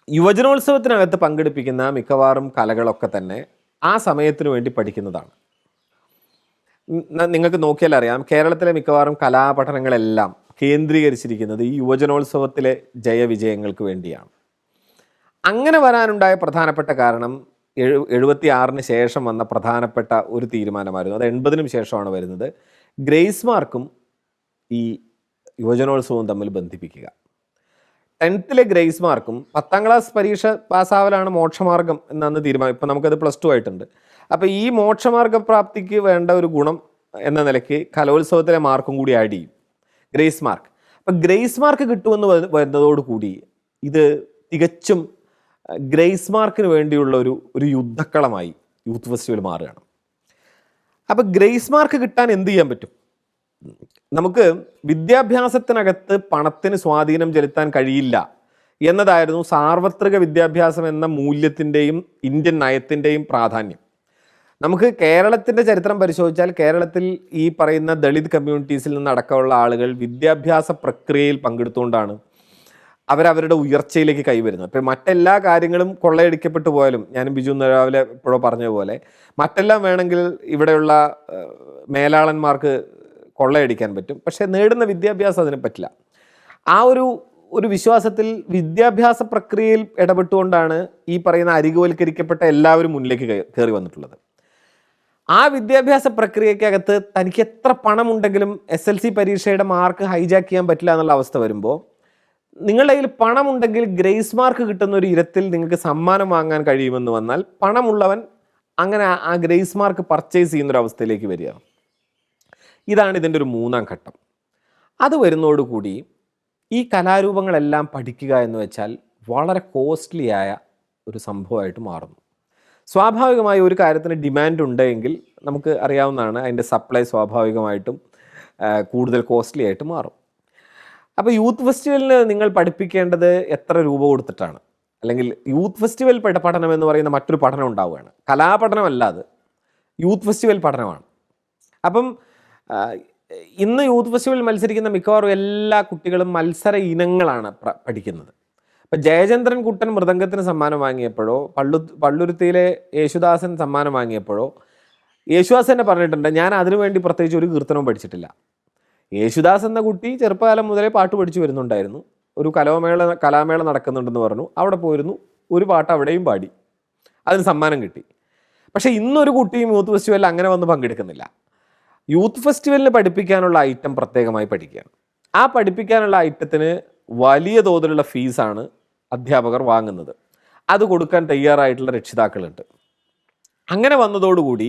യുവജനോത്സവത്തിനകത്ത് പങ്കെടുപ്പിക്കുന്ന മിക്കവാറും കലകളൊക്കെ തന്നെ ആ സമയത്തിന് വേണ്ടി പഠിക്കുന്നതാണ്. നിങ്ങൾക്ക് നോക്കിയാൽ അറിയാം, കേരളത്തിലെ മിക്കവാറും കലാപഠനങ്ങളെല്ലാം കേന്ദ്രീകരിച്ചിരിക്കുന്നത് ഈ യുവജനോത്സവത്തിലെ ജയവിജയങ്ങൾക്ക് വേണ്ടിയാണ്. അങ്ങനെ വരാനുണ്ടായ പ്രധാനപ്പെട്ട കാരണം 76-ന് ശേഷം വന്ന പ്രധാനപ്പെട്ട ഒരു തീരുമാനമായിരുന്നു. അത് 80-നും ശേഷമാണ് വരുന്നത്. ഗ്രേസ് മാർക്കും ഈ യുവജനോത്സവവും തമ്മിൽ ബന്ധിപ്പിക്കുക. 10th ഗ്രേസ് മാർക്കും 10ാം ക്ലാസ് പരീക്ഷ പാസ്സാവലാണ് മോക്ഷമാർഗം എന്നന്ന് തീരുമാനം. ഇപ്പം നമുക്കത് +2 ആയിട്ടുണ്ട്. അപ്പോൾ ഈ മോക്ഷമാർഗ പ്രാപ്തിക്ക് വേണ്ട ഒരു ഗുണം എന്ന നിലയ്ക്ക് കലോത്സവത്തിലെ മാർക്കും കൂടി ആഡ് ചെയ്യും, ഗ്രേസ് മാർക്ക്. അപ്പം ഗ്രേസ് മാർക്ക് കിട്ടുമെന്ന് വരുന്നതോടുകൂടി ഇത് തികച്ചും ഗ്രേസ് മാർക്കിന് വേണ്ടിയുള്ള ഒരു യുദ്ധക്കളമായി യൂത്ത് ഫെസ്റ്റിവൽ മാറുകയാണ്. അപ്പം ഗ്രേസ് മാർക്ക് കിട്ടാൻ എന്ത് ചെയ്യാൻ പറ്റും? നമുക്ക് വിദ്യാഭ്യാസത്തിനകത്ത് പണത്തിന് സ്വാധീനം ചെലുത്താൻ കഴിയില്ല എന്നതായിരുന്നു സാർവത്രിക വിദ്യാഭ്യാസം എന്ന മൂല്യത്തിൻ്റെയും ഇന്ത്യൻ നയത്തിൻ്റെയും പ്രാധാന്യം. നമുക്ക് കേരളത്തിൻ്റെ ചരിത്രം പരിശോധിച്ചാൽ കേരളത്തിൽ ഈ പറയുന്ന ദളിത് കമ്മ്യൂണിറ്റീസിൽ നിന്നടക്കമുള്ള ആളുകൾ വിദ്യാഭ്യാസ പ്രക്രിയയിൽ പങ്കെടുത്തുകൊണ്ടാണ് അവരവരുടെ ഉയർച്ചയിലേക്ക് കൈവരുന്നത്. ഇപ്പം മറ്റെല്ലാ കാര്യങ്ങളും കൊള്ളയടിക്കപ്പെട്ടു പോയാലും, ഞാനും ബിജു രാവിലെ ഇപ്പോഴോ പറഞ്ഞതുപോലെ, മറ്റെല്ലാം വേണമെങ്കിൽ ഇവിടെയുള്ള മേലാളന്മാർക്ക് കൊള്ളയടിക്കാൻ പറ്റും, പക്ഷേ നേടുന്ന വിദ്യാഭ്യാസം അതിന് പറ്റില്ല. ആ ഒരു വിശ്വാസത്തിൽ വിദ്യാഭ്യാസ പ്രക്രിയയിൽ ഇടപെട്ടുകൊണ്ടാണ് ഈ പറയുന്ന അരികുവൽക്കരിക്കപ്പെട്ട എല്ലാവരും മുന്നിലേക്ക് കയറി വന്നിട്ടുള്ളത്. ആ വിദ്യാഭ്യാസ പ്രക്രിയക്കകത്ത് തനിക്ക് എത്ര പണമുണ്ടെങ്കിലും SLC പരീക്ഷയുടെ മാർക്ക് ഹൈജാക്ക് ചെയ്യാൻ പറ്റില്ല എന്നുള്ള അവസ്ഥ വരുമ്പോൾ, നിങ്ങളുടെ കയ്യിൽ പണമുണ്ടെങ്കിൽ ഗ്രേസ് മാർക്ക് കിട്ടുന്ന ഒരു ഇനത്തിൽ നിങ്ങൾക്ക് സമ്മാനം വാങ്ങാൻ കഴിയുമെന്ന് വന്നാൽ പണമുള്ളവൻ അങ്ങനെ ആ ഗ്രേസ് മാർക്ക് പർച്ചേസ് ചെയ്യുന്നൊരവസ്ഥയിലേക്ക് വരിക. ഇതാണ് ഇതിൻ്റെ ഒരു 3ാം ഘട്ടം. അത് വരുന്നതോടുകൂടി ഈ കലാരൂപങ്ങളെല്ലാം പഠിക്കുക എന്ന് വെച്ചാൽ വളരെ കോസ്റ്റ്ലി ആയ ഒരു സംഭവമായിട്ട് മാറുന്നു. സ്വാഭാവികമായി ഒരു കാര്യത്തിന് ഡിമാൻഡ് ഉണ്ടെങ്കിൽ നമുക്ക് അറിയാവുന്നതാണ്, അതിൻ്റെ സപ്ലൈ സ്വാഭാവികമായിട്ടും കൂടുതൽ കോസ്റ്റ്ലി ആയിട്ട് മാറും. അപ്പോൾ യൂത്ത് ഫെസ്റ്റിവലിന് നിങ്ങൾ പഠിപ്പിക്കേണ്ടത് എത്ര രൂപ കൊടുത്തിട്ടാണ്? അല്ലെങ്കിൽ യൂത്ത് ഫെസ്റ്റിവൽ പഠനം എന്ന് പറയുന്ന മറ്റൊരു പഠനം ഉണ്ടാവുകയാണ്. കലാപഠനമല്ലാതെ യൂത്ത് ഫെസ്റ്റിവൽ പഠനമാണ്. അപ്പം ഇന്ന് യൂത്ത് ഫെസ്റ്റിവലിൽ മത്സരിക്കുന്ന മിക്കവാറും എല്ലാ കുട്ടികളും മത്സര ഇനങ്ങളാണ് പഠിക്കുന്നത്. ഇപ്പം ജയചന്ദ്രൻ കുട്ടൻ മൃദംഗത്തിന് സമ്മാനം വാങ്ങിയപ്പോഴോ, പള്ളുരുത്തിയിലെ യേശുദാസൻ സമ്മാനം വാങ്ങിയപ്പോഴോ യേശുദാസ് തന്നെ പറഞ്ഞിട്ടുണ്ട്, ഞാൻ അതിനുവേണ്ടി പ്രത്യേകിച്ച് ഒരു കീർത്തനവും പഠിച്ചിട്ടില്ല. യേശുദാസ് എന്ന കുട്ടി ചെറുപ്പകാലം മുതലേ പാട്ട് പഠിച്ചു വരുന്നുണ്ടായിരുന്നു. ഒരു കലാമേള നടക്കുന്നുണ്ടെന്ന് പറഞ്ഞു, അവിടെ പോയിരുന്നു, ഒരു പാട്ട് അവിടെയും പാടി, അതിന് സമ്മാനം കിട്ടി. പക്ഷേ ഇന്നൊരു കുട്ടിയും യൂത്ത് ഫെസ്റ്റിവലിൽ അങ്ങനെ വന്ന് പങ്കെടുക്കുന്നില്ല. യൂത്ത് ഫെസ്റ്റിവലിന് പഠിപ്പിക്കാനുള്ള ഐറ്റം പ്രത്യേകമായി പഠിക്കുകയാണ്. ആ പഠിപ്പിക്കാനുള്ള ഐറ്റത്തിന് വലിയ തോതിലുള്ള ഫീസാണ് അധ്യാപകർ വാങ്ങുന്നത്. അത് കൊടുക്കാൻ തയ്യാറായിട്ടുള്ള രക്ഷിതാക്കളുണ്ട്. അങ്ങനെ വന്നതോടുകൂടി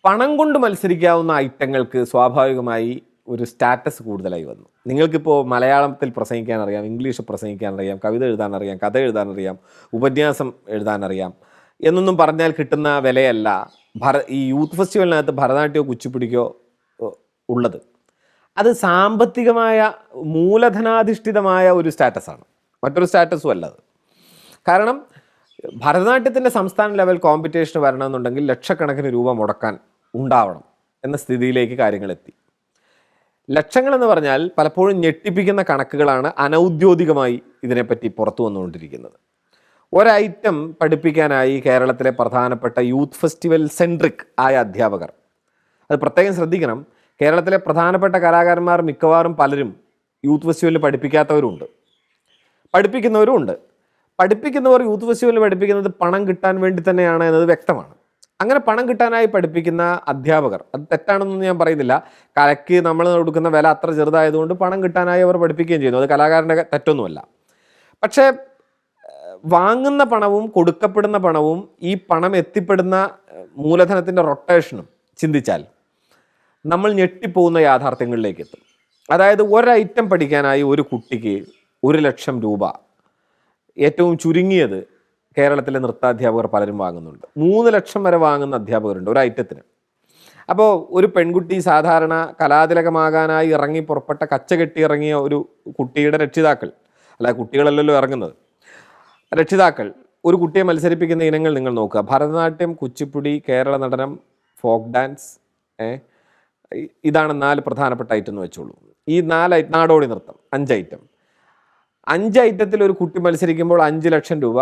പണം കൊണ്ട് മത്സരിക്കാവുന്ന ഐറ്റങ്ങൾക്ക് സ്വാഭാവികമായി ഒരു സ്റ്റാറ്റസ് കൂടുതലായി വന്നു. നിങ്ങൾക്കിപ്പോൾ മലയാളത്തിൽ പ്രസംഗിക്കാൻ അറിയാം, ഇംഗ്ലീഷ് പ്രസംഗിക്കാൻ അറിയാം, കവിത എഴുതാനറിയാം, കഥ എഴുതാനറിയാം, ഉപന്യാസം എഴുതാനറിയാം എന്നൊന്നും പറഞ്ഞാൽ കിട്ടുന്ന വിലയല്ല ഈ യൂത്ത് ഫെസ്റ്റിവലിനകത്ത് ഭരതനാട്യമോ കുച്ചിപ്പുടിക്കോ ഉള്ളത്. അത് സാമ്പത്തികമായ മൂലധനാധിഷ്ഠിതമായ ഒരു സ്റ്റാറ്റസാണ്, മറ്റൊരു സ്റ്റാറ്റസും അല്ലത്. കാരണം ഭരതനാട്യത്തിൻ്റെ സംസ്ഥാന ലെവൽ കോമ്പറ്റീഷന് വരണമെന്നുണ്ടെങ്കിൽ ലക്ഷക്കണക്കിന് രൂപ മുടക്കാൻ ഉണ്ടാവണം എന്ന സ്ഥിതിയിലേക്ക് കാര്യങ്ങളെത്തി. ലക്ഷങ്ങളെന്ന് പറഞ്ഞാൽ പലപ്പോഴും ഞെട്ടിപ്പിക്കുന്ന കണക്കുകളാണ് അനൗദ്യോഗികമായി ഇതിനെപ്പറ്റി പുറത്തു വന്നുകൊണ്ടിരിക്കുന്നത്. ഒരൈറ്റം പഠിപ്പിക്കാനായി കേരളത്തിലെ പ്രധാനപ്പെട്ട യൂത്ത് ഫെസ്റ്റിവൽ സെൻട്രിക് ആയ അധ്യാപകർ, അത് പ്രത്യേകം ശ്രദ്ധിക്കണം, കേരളത്തിലെ പ്രധാനപ്പെട്ട കലാകാരന്മാർ മിക്കവാറും പലരും യൂത്ത് ഫെസ്റ്റിവലിൽ പഠിപ്പിക്കാത്തവരുണ്ട്, പഠിപ്പിക്കുന്നവരും ഉണ്ട്. പഠിപ്പിക്കുന്നവർ യൂത്ത് ഫെസ്റ്റിവലിൽ പഠിപ്പിക്കുന്നത് പണം കിട്ടാൻ വേണ്ടി തന്നെയാണ് എന്നത് വ്യക്തമാണ്. അങ്ങനെ പണം കിട്ടാനായി പഠിപ്പിക്കുന്ന അധ്യാപകർ, അത് തെറ്റാണെന്നൊന്നും ഞാൻ പറയുന്നില്ല. കലയ്ക്ക് നമ്മൾ കൊടുക്കുന്ന വില അത്ര ചെറുതായതുകൊണ്ട് പണം കിട്ടാനായി അവർ പഠിപ്പിക്കുകയും ചെയ്യുന്നു, അത് കലാകാരൻ്റെ തെറ്റൊന്നുമല്ല. പക്ഷേ വാങ്ങുന്ന പണവും കൊടുക്കപ്പെടുന്ന പണവും ഈ പണം എത്തിപ്പെടുന്ന മൂലധനത്തിൻ്റെ റൊട്ടേഷനും ചിന്തിച്ചാൽ നമ്മൾ ഞെട്ടിപ്പോകുന്ന യാഥാർത്ഥ്യങ്ങളിലേക്ക് എത്തും. അതായത് ഒരൈറ്റം പഠിക്കാനായി ഒരു കുട്ടിക്ക് 1,00,000 രൂപ ഏറ്റവും ചുരുങ്ങിയത് കേരളത്തിലെ നൃത്താധ്യാപകർ പലരും വാങ്ങുന്നുണ്ട്. 3 ലക്ഷം വരെ വാങ്ങുന്ന അധ്യാപകരുണ്ട് ഒരു ഐറ്റത്തിന്. അപ്പോൾ ഒരു പെൺകുട്ടി സാധാരണ കലാതിലകമാകാനായി ഇറങ്ങി പുറപ്പെട്ട കച്ചകെട്ടി ഇറങ്ങിയ ഒരു കുട്ടിയുടെ രക്ഷിതാക്കൾ, അല്ല കുട്ടികളല്ലല്ലോ ഇറങ്ങുന്നത്, രക്ഷിതാക്കൾ ഒരു കുട്ടിയെ മത്സരിപ്പിക്കുന്ന ഇനങ്ങൾ നിങ്ങൾ നോക്കുക. ഭരതനാട്യം, കുച്ചിപ്പുടി, കേരള നടനം, ഫോക്ക് ഡാൻസ്, ഇതാണ് 4 പ്രധാനപ്പെട്ട ഐറ്റം എന്ന് വെച്ചോളൂ. ഈ 4 നാടോടി നൃത്തം 5 ഐറ്റം. 5 ഐറ്റത്തിൽ ഒരു കുട്ടി മത്സരിക്കുമ്പോൾ 5 ലക്ഷം രൂപ,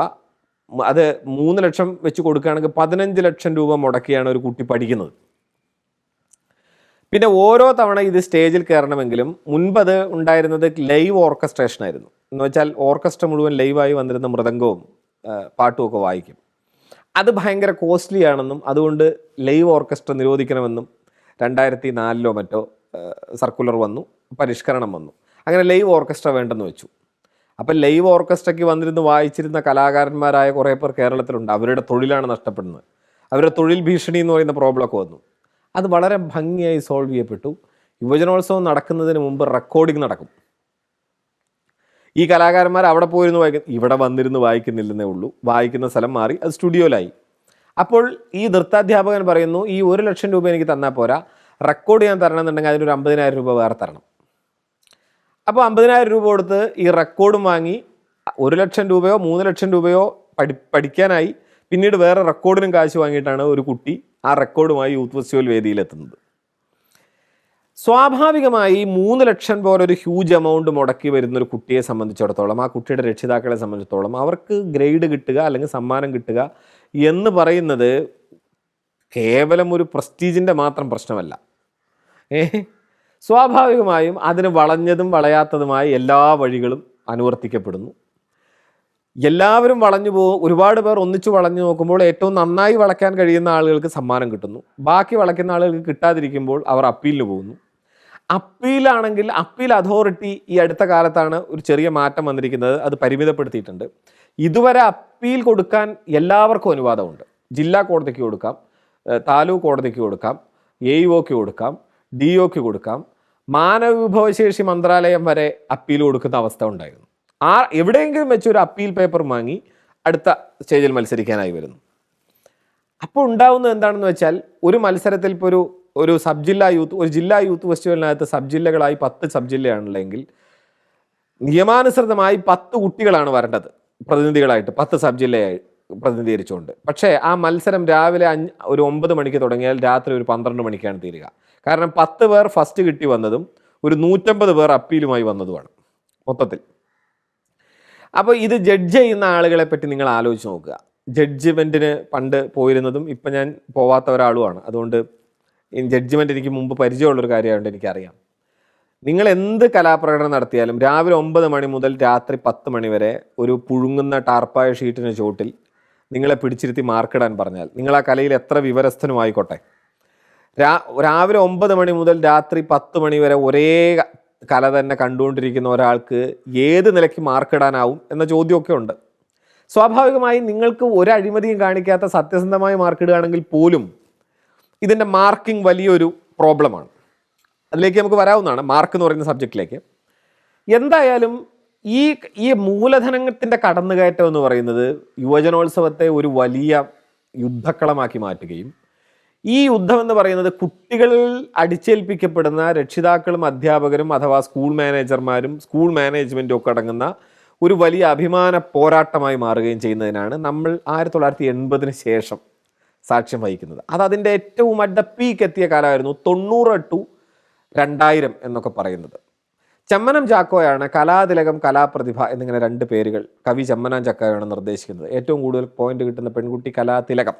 അത് 3 ലക്ഷം വെച്ച് കൊടുക്കുകയാണെങ്കിൽ 15 ലക്ഷം രൂപ മുടക്കിയാണ് ഒരു കുട്ടി പഠിക്കുന്നത്. പിന്നെ ഓരോ തവണ ഇത് സ്റ്റേജിൽ കയറണമെങ്കിലും മുൻപത് ഉണ്ടായിരുന്നത് ലൈവ് ഓർക്കസ്ട്രേഷൻ ആയിരുന്നു. എന്ന് വെച്ചാൽ ഓർക്കസ്ട്ര മുഴുവൻ ലൈവായി വന്നിരുന്ന മൃദംഗവും പാട്ടും ഒക്കെ വായിക്കും. അത് ഭയങ്കര കോസ്റ്റ്ലി ആണെന്നും അതുകൊണ്ട് ലൈവ് ഓർക്കസ്ട്ര നിരോധിക്കണമെന്നും 2004 മറ്റോ സർക്കുലർ വന്നു, പരിഷ്കരണം വന്നു. അങ്ങനെ ലൈവ് ഓർക്കസ്ട്ര വേണ്ടെന്ന് വെച്ചു. അപ്പം ലൈവ് ഓർക്കസ്ട്രയ്ക്ക് വന്നിരുന്ന് വായിച്ചിരുന്ന കലാകാരന്മാരായ കുറേ പേർ കേരളത്തിലുണ്ട്. അവരുടെ തൊഴിലാണ് നഷ്ടപ്പെടുന്നത്. അവരുടെ തൊഴിൽ ഭീഷണി എന്ന് പറയുന്ന പ്രോബ്ലമൊക്കെ വന്നു. അത് വളരെ ഭംഗിയായി സോൾവ് ചെയ്യപ്പെട്ടു. യുവജനോത്സവം നടക്കുന്നതിന് മുമ്പ് റെക്കോർഡിംഗ് നടക്കും. ഈ കലാകാരന്മാർ അവിടെ പോയിരുന്നു വായിക്കും, ഇവിടെ വന്നിരുന്ന് വായിക്കുന്നില്ലെന്നേ ഉള്ളൂ. വായിക്കുന്ന സ്ഥലം മാറി, അത് സ്റ്റുഡിയോയിലായി. അപ്പോൾ ഈ നൃത്താധ്യാപകൻ പറയുന്നു, ഈ 1 ലക്ഷം രൂപ എനിക്ക് തന്നാൽ പോരാ, റെക്കോർഡ് ചെയ്യാൻ തരണമെന്നുണ്ടെങ്കിൽ അതിനൊരു 50,000 രൂപ വേറെ തരണം. അപ്പോൾ 50,000 രൂപ കൊടുത്ത് ഈ റെക്കോർഡും വാങ്ങി 1 ലക്ഷം രൂപയോ 3 ലക്ഷം രൂപയോ പഠിക്കാനായി പിന്നീട് വേറെ റെക്കോർഡിനും കാശ് വാങ്ങിയിട്ടാണ് ഒരു കുട്ടി ആ റെക്കോർഡുമായി യൂത്ത് ഫെസ്റ്റിവൽ വേദിയിലെത്തുന്നത്. സ്വാഭാവികമായി 3 ലക്ഷം പോലെ ഒരു ഹ്യൂജ് എമൗണ്ട് മുടക്കി വരുന്നൊരു കുട്ടിയെ സംബന്ധിച്ചിടത്തോളം, ആ കുട്ടിയുടെ രക്ഷിതാക്കളെ സംബന്ധിച്ചിടത്തോളം അവർക്ക് ഗ്രേഡ് കിട്ടുക അല്ലെങ്കിൽ സമ്മാനം കിട്ടുക എന്ന് പറയുന്നത് കേവലം ഒരു പ്രസ്റ്റീജിൻ്റെ മാത്രം പ്രശ്നമല്ല. സ്വാഭാവികമായും അതിന് വളഞ്ഞതും വളയാത്തതുമായ എല്ലാ വഴികളും അനുവർത്തിക്കപ്പെടുന്നു. എല്ലാവരും വളഞ്ഞു പോകും. ഒരുപാട് പേർ ഒന്നിച്ചു വളഞ്ഞു നോക്കുമ്പോൾ ഏറ്റവും നന്നായി വളയ്ക്കാൻ കഴിയുന്ന ആളുകൾക്ക് സമ്മാനം കിട്ടുന്നു. ബാക്കി വളയ്ക്കുന്ന ആളുകൾക്ക് കിട്ടാതിരിക്കുമ്പോൾ അവർ അപ്പീലിന് പോകുന്നു. അപ്പീലാണെങ്കിൽ അപ്പീൽ അതോറിറ്റി ഈ അടുത്ത കാലത്താണ് ഒരു ചെറിയ മാറ്റം വന്നിരിക്കുന്നത്. അത് പരിമിതപ്പെടുത്തിയിട്ടുണ്ട്. ഇതുവരെ അപ്പീൽ കൊടുക്കാൻ എല്ലാവർക്കും അനുവാദമുണ്ട്. ജില്ലാ കോടതിക്ക് കൊടുക്കാം, താലൂക്ക് കോടതിക്ക് കൊടുക്കാം, AEOക്ക് കൊടുക്കാം, DOക്ക് കൊടുക്കാം, മാനവ വിഭവശേഷി മന്ത്രാലയം വരെ അപ്പീൽ കൊടുക്കുന്ന അവസ്ഥ ഉണ്ടായിരുന്നു. എവിടെയെങ്കിലും വെച്ചൊരു അപ്പീൽ പേപ്പർ വാങ്ങി അടുത്ത സ്റ്റേജിൽ മത്സരിക്കാനായി വരുന്നു. അപ്പോൾ ഉണ്ടാവുന്നത് എന്താണെന്ന് വെച്ചാൽ, ഒരു മത്സരത്തിൽ ഇപ്പോൾ ഒരു ജില്ലാ യൂത്ത് ഫെസ്റ്റിവലിനകത്ത് സബ് ജില്ലകളായി 10 സബ് ജില്ലയാണുള്ളെങ്കിൽ നിയമാനുസൃതമായി 10 കുട്ടികളാണ് വരേണ്ടത് പ്രതിനിധികളായിട്ട്, 10 സബ് ജില്ലയായി പ്രതിനിധീകരിച്ചുകൊണ്ട്. പക്ഷേ ആ മത്സരം രാവിലെ 9 മണിക്ക് തുടങ്ങിയാൽ രാത്രി 12 മണിക്കാണ് തീരുക. കാരണം 10 പേർ ഫസ്റ്റ് കിട്ടി വന്നതും 150 പേർ അപ്പീലുമായി വന്നതുമാണ് മൊത്തത്തിൽ. അപ്പോൾ ഇത് ജഡ്ജ് ചെയ്യുന്ന ആളുകളെ പറ്റി നിങ്ങൾ ആലോചിച്ച് നോക്കുക. ജഡ്ജ്മെൻറ്റിന് പണ്ട് പോയിരുന്നതും ഇപ്പം ഞാൻ പോവാത്ത ഒരാളുമാണ്. അതുകൊണ്ട് ജഡ്ജ്മെൻറ്റ് എനിക്ക് മുമ്പ് പരിചയമുള്ളൊരു കാര്യമായതുകൊണ്ട് എനിക്കറിയാം. നിങ്ങൾ എന്ത് കലാപ്രകടനം നടത്തിയാലും രാവിലെ 9 മണി മുതൽ രാത്രി 10 മണി വരെ ഒരു പുഴുങ്ങുന്ന ടാർപ്പായ ഷീറ്റിന് ചോട്ടിൽ നിങ്ങളെ പിടിച്ചിരുത്തി മാർക്കിടാൻ പറഞ്ഞാൽ, നിങ്ങൾ ആ കലയിൽ എത്ര വിവരസ്ഥനും ആയിക്കോട്ടെ, രാവിലെ 9 മണി മുതൽ രാത്രി 10 മണി വരെ ഒരേ കല തന്നെ കണ്ടുകൊണ്ടിരിക്കുന്ന ഒരാൾക്ക് ഏത് നിലയ്ക്ക് മാർക്കിടാനാവും എന്ന ചോദ്യമൊക്കെ ഉണ്ട്. സ്വാഭാവികമായി നിങ്ങൾക്ക് ഒരു അഴിമതിയും കാണിക്കാത്ത സത്യസന്ധമായി മാർക്കിടുകയാണെങ്കിൽ പോലും ഇതിൻ്റെ മാർക്കിംഗ് വലിയൊരു പ്രോബ്ലമാണ്. അതിലേക്ക് നമുക്ക് വരാവുന്നതാണ്, മാർക്ക് എന്ന് പറയുന്ന സബ്ജക്റ്റിലേക്ക്. എന്തായാലും ഈ മൂലധനത്തിൻ്റെ കടന്നുകയറ്റം എന്ന് പറയുന്നത് യുവജനോത്സവത്തെ ഒരു വലിയ യുദ്ധക്കളമാക്കി മാറ്റുകയും, ഈ യുദ്ധം എന്ന് പറയുന്നത് കുട്ടികളിൽ അടിച്ചേൽപ്പിക്കപ്പെടുന്ന രക്ഷിതാക്കളും അധ്യാപകരും അഥവാ സ്കൂൾ മാനേജർമാരും സ്കൂൾ മാനേജ്മെൻറ്റും ഒക്കെ അടങ്ങുന്ന ഒരു വലിയ അഭിമാന പോരാട്ടമായി മാറുകയും ചെയ്യുന്നതിനാണ് നമ്മൾ 1980 ശേഷം സാക്ഷ്യം വഹിക്കുന്നത്. അതിൻ്റെ ഏറ്റവും അറ്റ് ദ പീക്ക് എത്തിയ കാലമായിരുന്നു 90 to 2000 എന്നൊക്കെ പറയുന്നത്. ചെമ്മനം ചാക്കോയാണ് കലാതിലകം, കലാപ്രതിഭ എന്നിങ്ങനെ 2 പേരുകൾ കവി ചെമ്മനം ചാക്കോയാണ് നിർദ്ദേശിക്കുന്നത്. ഏറ്റവും കൂടുതൽ പോയിന്റ് കിട്ടുന്ന പെൺകുട്ടി കലാതിലകം.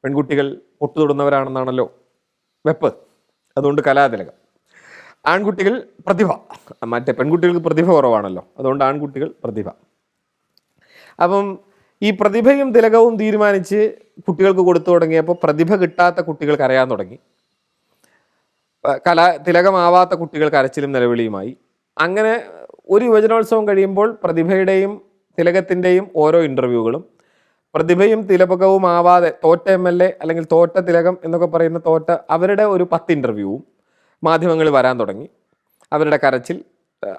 പെൺകുട്ടികൾ പൊട്ടുതൊടുന്നവരാണെന്നാണല്ലോ വെപ്പ്, അതുകൊണ്ട് കലാതിലകം. ആൺകുട്ടികൾ പ്രതിഭ, മറ്റേ പെൺകുട്ടികൾക്ക് പ്രതിഭ കുറവാണല്ലോ, അതുകൊണ്ട് ആൺകുട്ടികൾ പ്രതിഭ. അപ്പം ഈ പ്രതിഭയും തിലകവും തീരുമാനിച്ച് കുട്ടികൾക്ക് കൊടുത്തു തുടങ്ങിയപ്പോൾ പ്രതിഭ കിട്ടാത്ത കുട്ടികൾ കരയാൻ തുടങ്ങി, തിലകമാവാത്ത കുട്ടികൾ കരച്ചിലും നിലവിളിയുമായി. അങ്ങനെ ഒരു യുവജനോത്സവം കഴിയുമ്പോൾ പ്രതിഭയുടെയും തിലകത്തിൻ്റെയും ഓരോ ഇൻ്റർവ്യൂകളും, പ്രതിഭയും തിലകവും ആവാതെ തോറ്റ MLA അല്ലെങ്കിൽ തോറ്റ തിലകം എന്നൊക്കെ പറയുന്ന അവരുടെ ഒരു 10 ഇൻ്റർവ്യൂവും മാധ്യമങ്ങളിൽ വരാൻ തുടങ്ങി. അവരുടെ കരച്ചിൽ,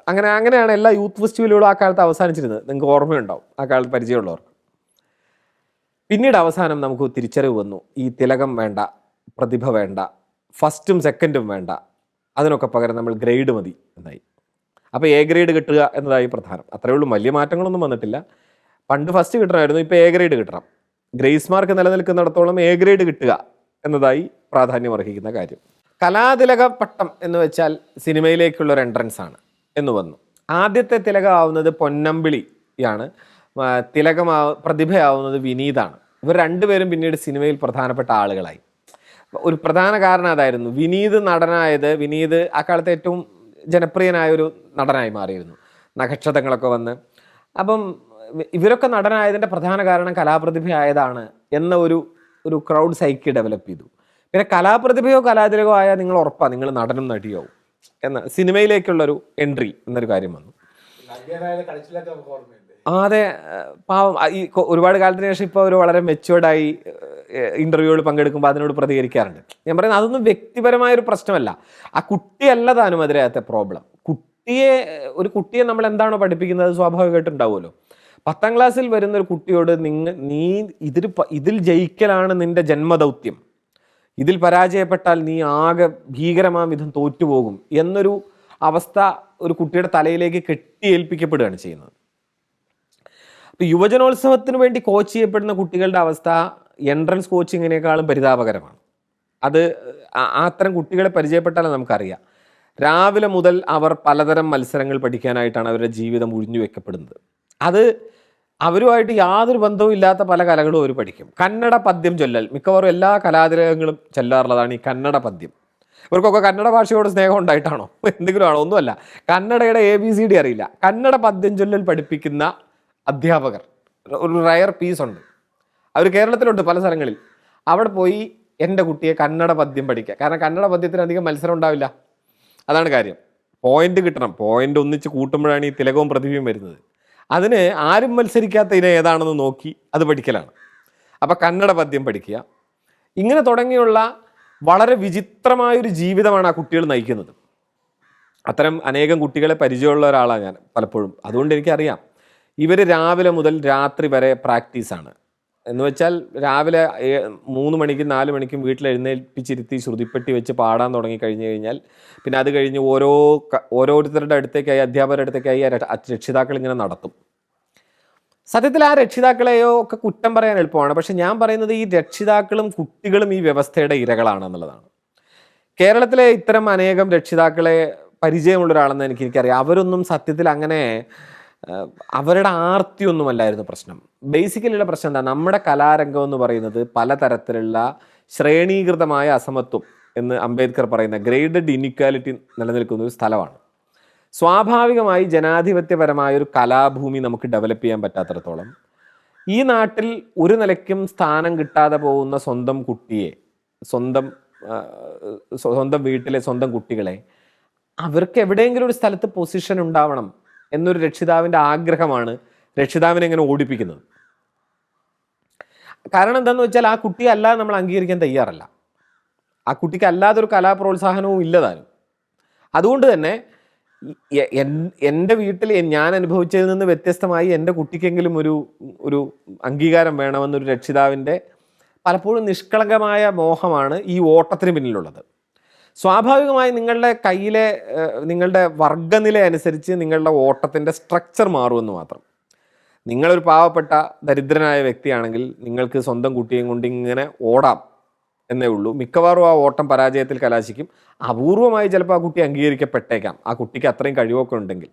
അങ്ങനെയാണ് എല്ലാ യൂത്ത് ഫെസ്റ്റിവലുകളും ആ കാലത്ത് അവസാനിച്ചിരുന്നത്. നിങ്ങൾക്ക് ഓർമ്മയുണ്ടാവും ആ കാലത്ത് പരിചയമുള്ളവർക്ക്. പിന്നീട് അവസാനം നമുക്ക് തിരിച്ചറിവ് വന്നു, ഈ തിലകം വേണ്ട, പ്രതിഭ വേണ്ട, ഫസ്റ്റും സെക്കൻഡും വേണ്ട, അതിനൊക്കെ പകരം നമ്മൾ ഗ്രേഡ് മതി എന്നായി. അപ്പോൾ A ഗ്രേഡ് കിട്ടുക എന്നതായി പ്രധാനം. അത്രയേ ഉള്ളൂ, വലിയ മാറ്റങ്ങളൊന്നും വന്നിട്ടില്ല. പണ്ട് ഫസ്റ്റ് കിട്ടണമായിരുന്നു, ഇപ്പോൾ A ഗ്രേഡ് കിട്ടണം. ഗ്രേസ് മാർക്ക് നിലനിൽക്കുന്നിടത്തോളം A ഗ്രേഡ് കിട്ടുക എന്നതായി പ്രാധാന്യം അർഹിക്കുന്ന കാര്യം. കലാതിലക പട്ടം എന്ന് വെച്ചാൽ സിനിമയിലേക്കുള്ളൊരു എൻട്രൻസ് ആണ് എന്ന് വന്നു. ആദ്യത്തെ തിലകമാവുന്നത് പൊന്നമ്പിളിയാണ്, പ്രതിഭയാവുന്നത് വിനീതാണ്. ഇവർ രണ്ടുപേരും പിന്നീട് സിനിമയിൽ പ്രധാനപ്പെട്ട ആളുകളായി. ഒരു പ്രധാന കാരണം അതായിരുന്നു. വിനീത് അക്കാലത്തെ ഏറ്റവും ജനപ്രിയനായ ഒരു നടനായി മാറിയിരുന്നു, നക്ഷത്രങ്ങളൊക്കെ വന്ന്. അപ്പം ഇവരൊക്കെ നടനായതിൻ്റെ പ്രധാന കാരണം കലാപ്രതിഭയായതാണ് എന്ന ഒരു ക്രൗഡ് സൈക്കി ഡെവലപ്പ് ചെയ്തു. പിന്നെ കലാപ്രതിഭയോ കലാതിലകോ ആയാൽ നിങ്ങൾ ഉറപ്പാണ് നിങ്ങൾ നടനും നടിയോ എന്ന സിനിമയിലേക്കുള്ളൊരു എൻട്രി എന്നൊരു കാര്യം വന്നു. അതെ, പാവം. ഈ ഒരുപാട് കാലത്തിന് ശേഷം ഇപ്പോൾ ഒരു വളരെ മെച്ചുവേർഡായി ഇൻ്റർവ്യൂകൾ പങ്കെടുക്കുമ്പോൾ അതിനോട് പ്രതികരിക്കാറുണ്ട്. ഞാൻ പറയുന്നത് അതൊന്നും വ്യക്തിപരമായൊരു പ്രശ്നമല്ല. ആ കുട്ടിയല്ല താനും അതിനകത്തെ പ്രോബ്ലം. ഒരു കുട്ടിയെ നമ്മൾ എന്താണോ പഠിപ്പിക്കുന്നത് സ്വാഭാവികമായിട്ട് ഉണ്ടാവുമല്ലോ. 10ാം ക്ലാസ്സിൽ വരുന്ന ഒരു കുട്ടിയോട് നീ ഇതിൽ ജയിക്കലാണ് നിന്റെ ജന്മദൗത്യം, ഇതിൽ പരാജയപ്പെട്ടാൽ നീ ആകെ ഭീകരമാം വിധം തോറ്റുപോകും എന്നൊരു അവസ്ഥ ഒരു കുട്ടിയുടെ തലയിലേക്ക് കെട്ടിയേൽപ്പിക്കപ്പെടുകയാണ് ചെയ്യുന്നത്. ഇപ്പം യുവജനോത്സവത്തിന് വേണ്ടി കോച്ച് ചെയ്യപ്പെടുന്ന കുട്ടികളുടെ അവസ്ഥ എൻട്രൻസ് കോച്ചിങ്ങിനേക്കാളും പരിതാപകരമാണ്. അത് അത്തരം കുട്ടികളെ പരിചയപ്പെട്ടാലും നമുക്കറിയാം. രാവിലെ മുതൽ അവർ പലതരം മത്സരങ്ങൾ പഠിക്കാനായിട്ടാണ് അവരുടെ ജീവിതം ഒഴിഞ്ഞു വെക്കപ്പെടുന്നത്. അത് അവരുമായിട്ട് യാതൊരു ബന്ധവും ഇല്ലാത്ത പല കലകളും അവർ പഠിക്കും. കന്നഡ പദ്യം ചൊല്ലൽ മിക്കവാറും എല്ലാ കലാതിലകങ്ങളും ചൊല്ലാറുള്ളതാണ് ഈ കന്നഡ പദ്യം. ഇവർക്കൊക്കെ കന്നഡ ഭാഷയോട് സ്നേഹം ഉണ്ടായിട്ടാണോ എന്തെങ്കിലും ആണോ? ഒന്നുമല്ല. കന്നഡയുടെ ABCD അറിയില്ല. കന്നഡ പദ്യം ചൊല്ലൽ പഠിപ്പിക്കുന്ന അധ്യാപകർ ഒരു റയർ പീസ് ഉണ്ട്. അവർ കേരളത്തിലുണ്ട് പല സ്ഥലങ്ങളിൽ. അവിടെ പോയി എൻ്റെ കുട്ടിയെ കന്നഡ പദ്യം പഠിക്കുക. കാരണം കന്നഡ പദ്യത്തിന് അധികം മത്സരം ഉണ്ടാവില്ല, അതാണ് കാര്യം. പോയിന്റ് കിട്ടണം. പോയിന്റ് ഒന്നിച്ച് കൂട്ടുമ്പോഴാണ് ഈ തിലകവും പ്രതിഭയും വരുന്നത്. അതിന് ആരും മത്സരിക്കാത്ത ഇനം ഏതാണെന്ന് നോക്കി അത് പഠിക്കലാണ്. അപ്പം കന്നഡ പദ്യം പഠിക്കുക. ഇങ്ങനെ തുടങ്ങിയുള്ള വളരെ വിചിത്രമായൊരു ജീവിതമാണ് ആ കുട്ടികൾ നയിക്കുന്നത്. അത്തരം അനേകം കുട്ടികളെ പരിചയമുള്ള ഒരാളാണ് ഞാൻ പലപ്പോഴും. അതുകൊണ്ട് എനിക്കറിയാം ഇവർ രാവിലെ മുതൽ രാത്രി വരെ പ്രാക്ടീസാണ്. എന്ന് വെച്ചാൽ രാവിലെ 3 മണിക്കും 4 മണിക്കും വീട്ടിൽ എഴുന്നേൽപ്പിച്ചിരുത്തി ശ്രുതിപ്പെട്ടി വെച്ച് പാടാൻ തുടങ്ങി കഴിഞ്ഞു കഴിഞ്ഞാൽ പിന്നെ അത് കഴിഞ്ഞ് ഓരോരുത്തരുടെ അടുത്തേക്കായി, അധ്യാപകരുടെ അടുത്തേക്കായി രക്ഷിതാക്കൾ ഇങ്ങനെ നടത്തും. സത്യത്തിൽ ആ രക്ഷിതാക്കളെയോ ഒക്കെ കുറ്റം പറയാൻ എളുപ്പമാണ്. പക്ഷെ ഞാൻ പറയുന്നത് ഈ രക്ഷിതാക്കളും കുട്ടികളും ഈ വ്യവസ്ഥയുടെ ഇരകളാണെന്നുള്ളതാണ്. കേരളത്തിലെ ഇത്തരം അനേകം രക്ഷിതാക്കളെ പരിചയമുള്ള ഒരാളെന്ന് എനിക്കറിയാം. അവരൊന്നും സത്യത്തിൽ അങ്ങനെ അവരുടെ ആർത്തിയൊന്നുമല്ലായിരുന്നു പ്രശ്നം. ബേസിക്കലിയുള്ള പ്രശ്നം എന്താ? നമ്മുടെ കലാരംഗം എന്ന് പറയുന്നത് പലതരത്തിലുള്ള ശ്രേണീകൃതമായ അസമത്വം എന്ന് അംബേദ്കർ പറയുന്ന ഗ്രേഡഡ് ഇനിക്വാലിറ്റി നിലനിൽക്കുന്ന ഒരു സ്ഥലമാണ്. സ്വാഭാവികമായി ജനാധിപത്യപരമായ ഒരു കലാഭൂമി നമുക്ക് ഡെവലപ്പ് ചെയ്യാൻ പറ്റാത്തിടത്തോളം ഈ നാട്ടിൽ ഒരു നിലയ്ക്കും സ്ഥാനം കിട്ടാതെ പോകുന്ന സ്വന്തം കുട്ടിയെ, സ്വന്തം വീട്ടിലെ സ്വന്തം കുട്ടികളെ അവർക്ക് എവിടെയെങ്കിലും ഒരു സ്ഥലത്ത് പൊസിഷൻ ഉണ്ടാവണം എന്നൊരു രക്ഷിതാവിൻ്റെ ആഗ്രഹമാണ് രക്ഷിതാവിനെ ഇങ്ങനെ ഓടിപ്പിക്കുന്നത്. കാരണം എന്താണെന്ന് വെച്ചാൽ ആ കുട്ടിയെ അല്ലാതെ നമ്മൾ അംഗീകരിക്കാൻ തയ്യാറല്ല. ആ കുട്ടിക്ക് അല്ലാതൊരു കലാപ്രോത്സാഹനവും ഇല്ലതാനും. അതുകൊണ്ട് തന്നെ എൻ്റെ വീട്ടിൽ ഞാൻ അനുഭവിച്ചതിൽ നിന്ന് വ്യത്യസ്തമായി എൻ്റെ കുട്ടിക്കെങ്കിലും ഒരു അംഗീകാരം വേണമെന്നൊരു രക്ഷിതാവിൻ്റെ പലപ്പോഴും നിഷ്കളങ്കമായ മോഹമാണ് ഈ ഓട്ടത്തിന് പിന്നിലുള്ളത്. സ്വാഭാവികമായി നിങ്ങളുടെ വർഗ്ഗനില അനുസരിച്ച് നിങ്ങളുടെ ഓട്ടത്തിൻ്റെ സ്ട്രക്ചർ മാറുമെന്ന് മാത്രം. നിങ്ങളൊരു പാവപ്പെട്ട ദരിദ്രനായ വ്യക്തിയാണെങ്കിൽ നിങ്ങൾക്ക് സ്വന്തം കുട്ടിയെയും കൊണ്ട് ഇങ്ങനെ ഓടാം എന്നേ ഉള്ളൂ. മിക്കവാറും ആ ഓട്ടം പരാജയത്തിൽ കലാശിക്കും. അപൂർവമായി ചിലപ്പോൾ ആ കുട്ടി അംഗീകരിക്കപ്പെട്ടേക്കാം, ആ കുട്ടിക്ക് അത്രയും കഴിവൊക്കെ ഉണ്ടെങ്കിൽ.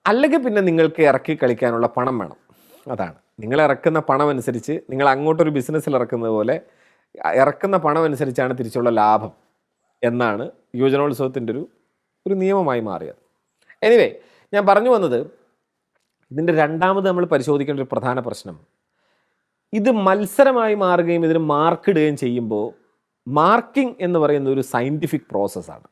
അല്ലെങ്കിൽ പിന്നെ നിങ്ങൾക്ക് ഇറക്കി കളിക്കാനുള്ള പണം വേണം. അതാണ് നിങ്ങൾ ഇറക്കുന്ന പണം അനുസരിച്ച്, നിങ്ങൾ അങ്ങോട്ടൊരു ബിസിനസ്സിൽ ഇറക്കുന്നത് പോലെ ഇറക്കുന്ന പണം അനുസരിച്ചാണ് തിരിച്ചുള്ള ലാഭം എന്നാണ് യുവജനോത്സവത്തിൻ്റെ ഒരു നിയമമായി മാറിയത്. എനിവേ, ഞാൻ പറഞ്ഞു വന്നത് ഇതിൻ്റെ രണ്ടാമത് നമ്മൾ പരിശോധിക്കേണ്ട ഒരു പ്രധാന പ്രശ്നം, ഇത് മത്സരമായി മാറുകയും ഇതിന് മാർക്കിടുകയും ചെയ്യുമ്പോൾ മാർക്കിംഗ് എന്ന് പറയുന്ന ഒരു സയൻറ്റിഫിക് പ്രോസസ്സാണ്.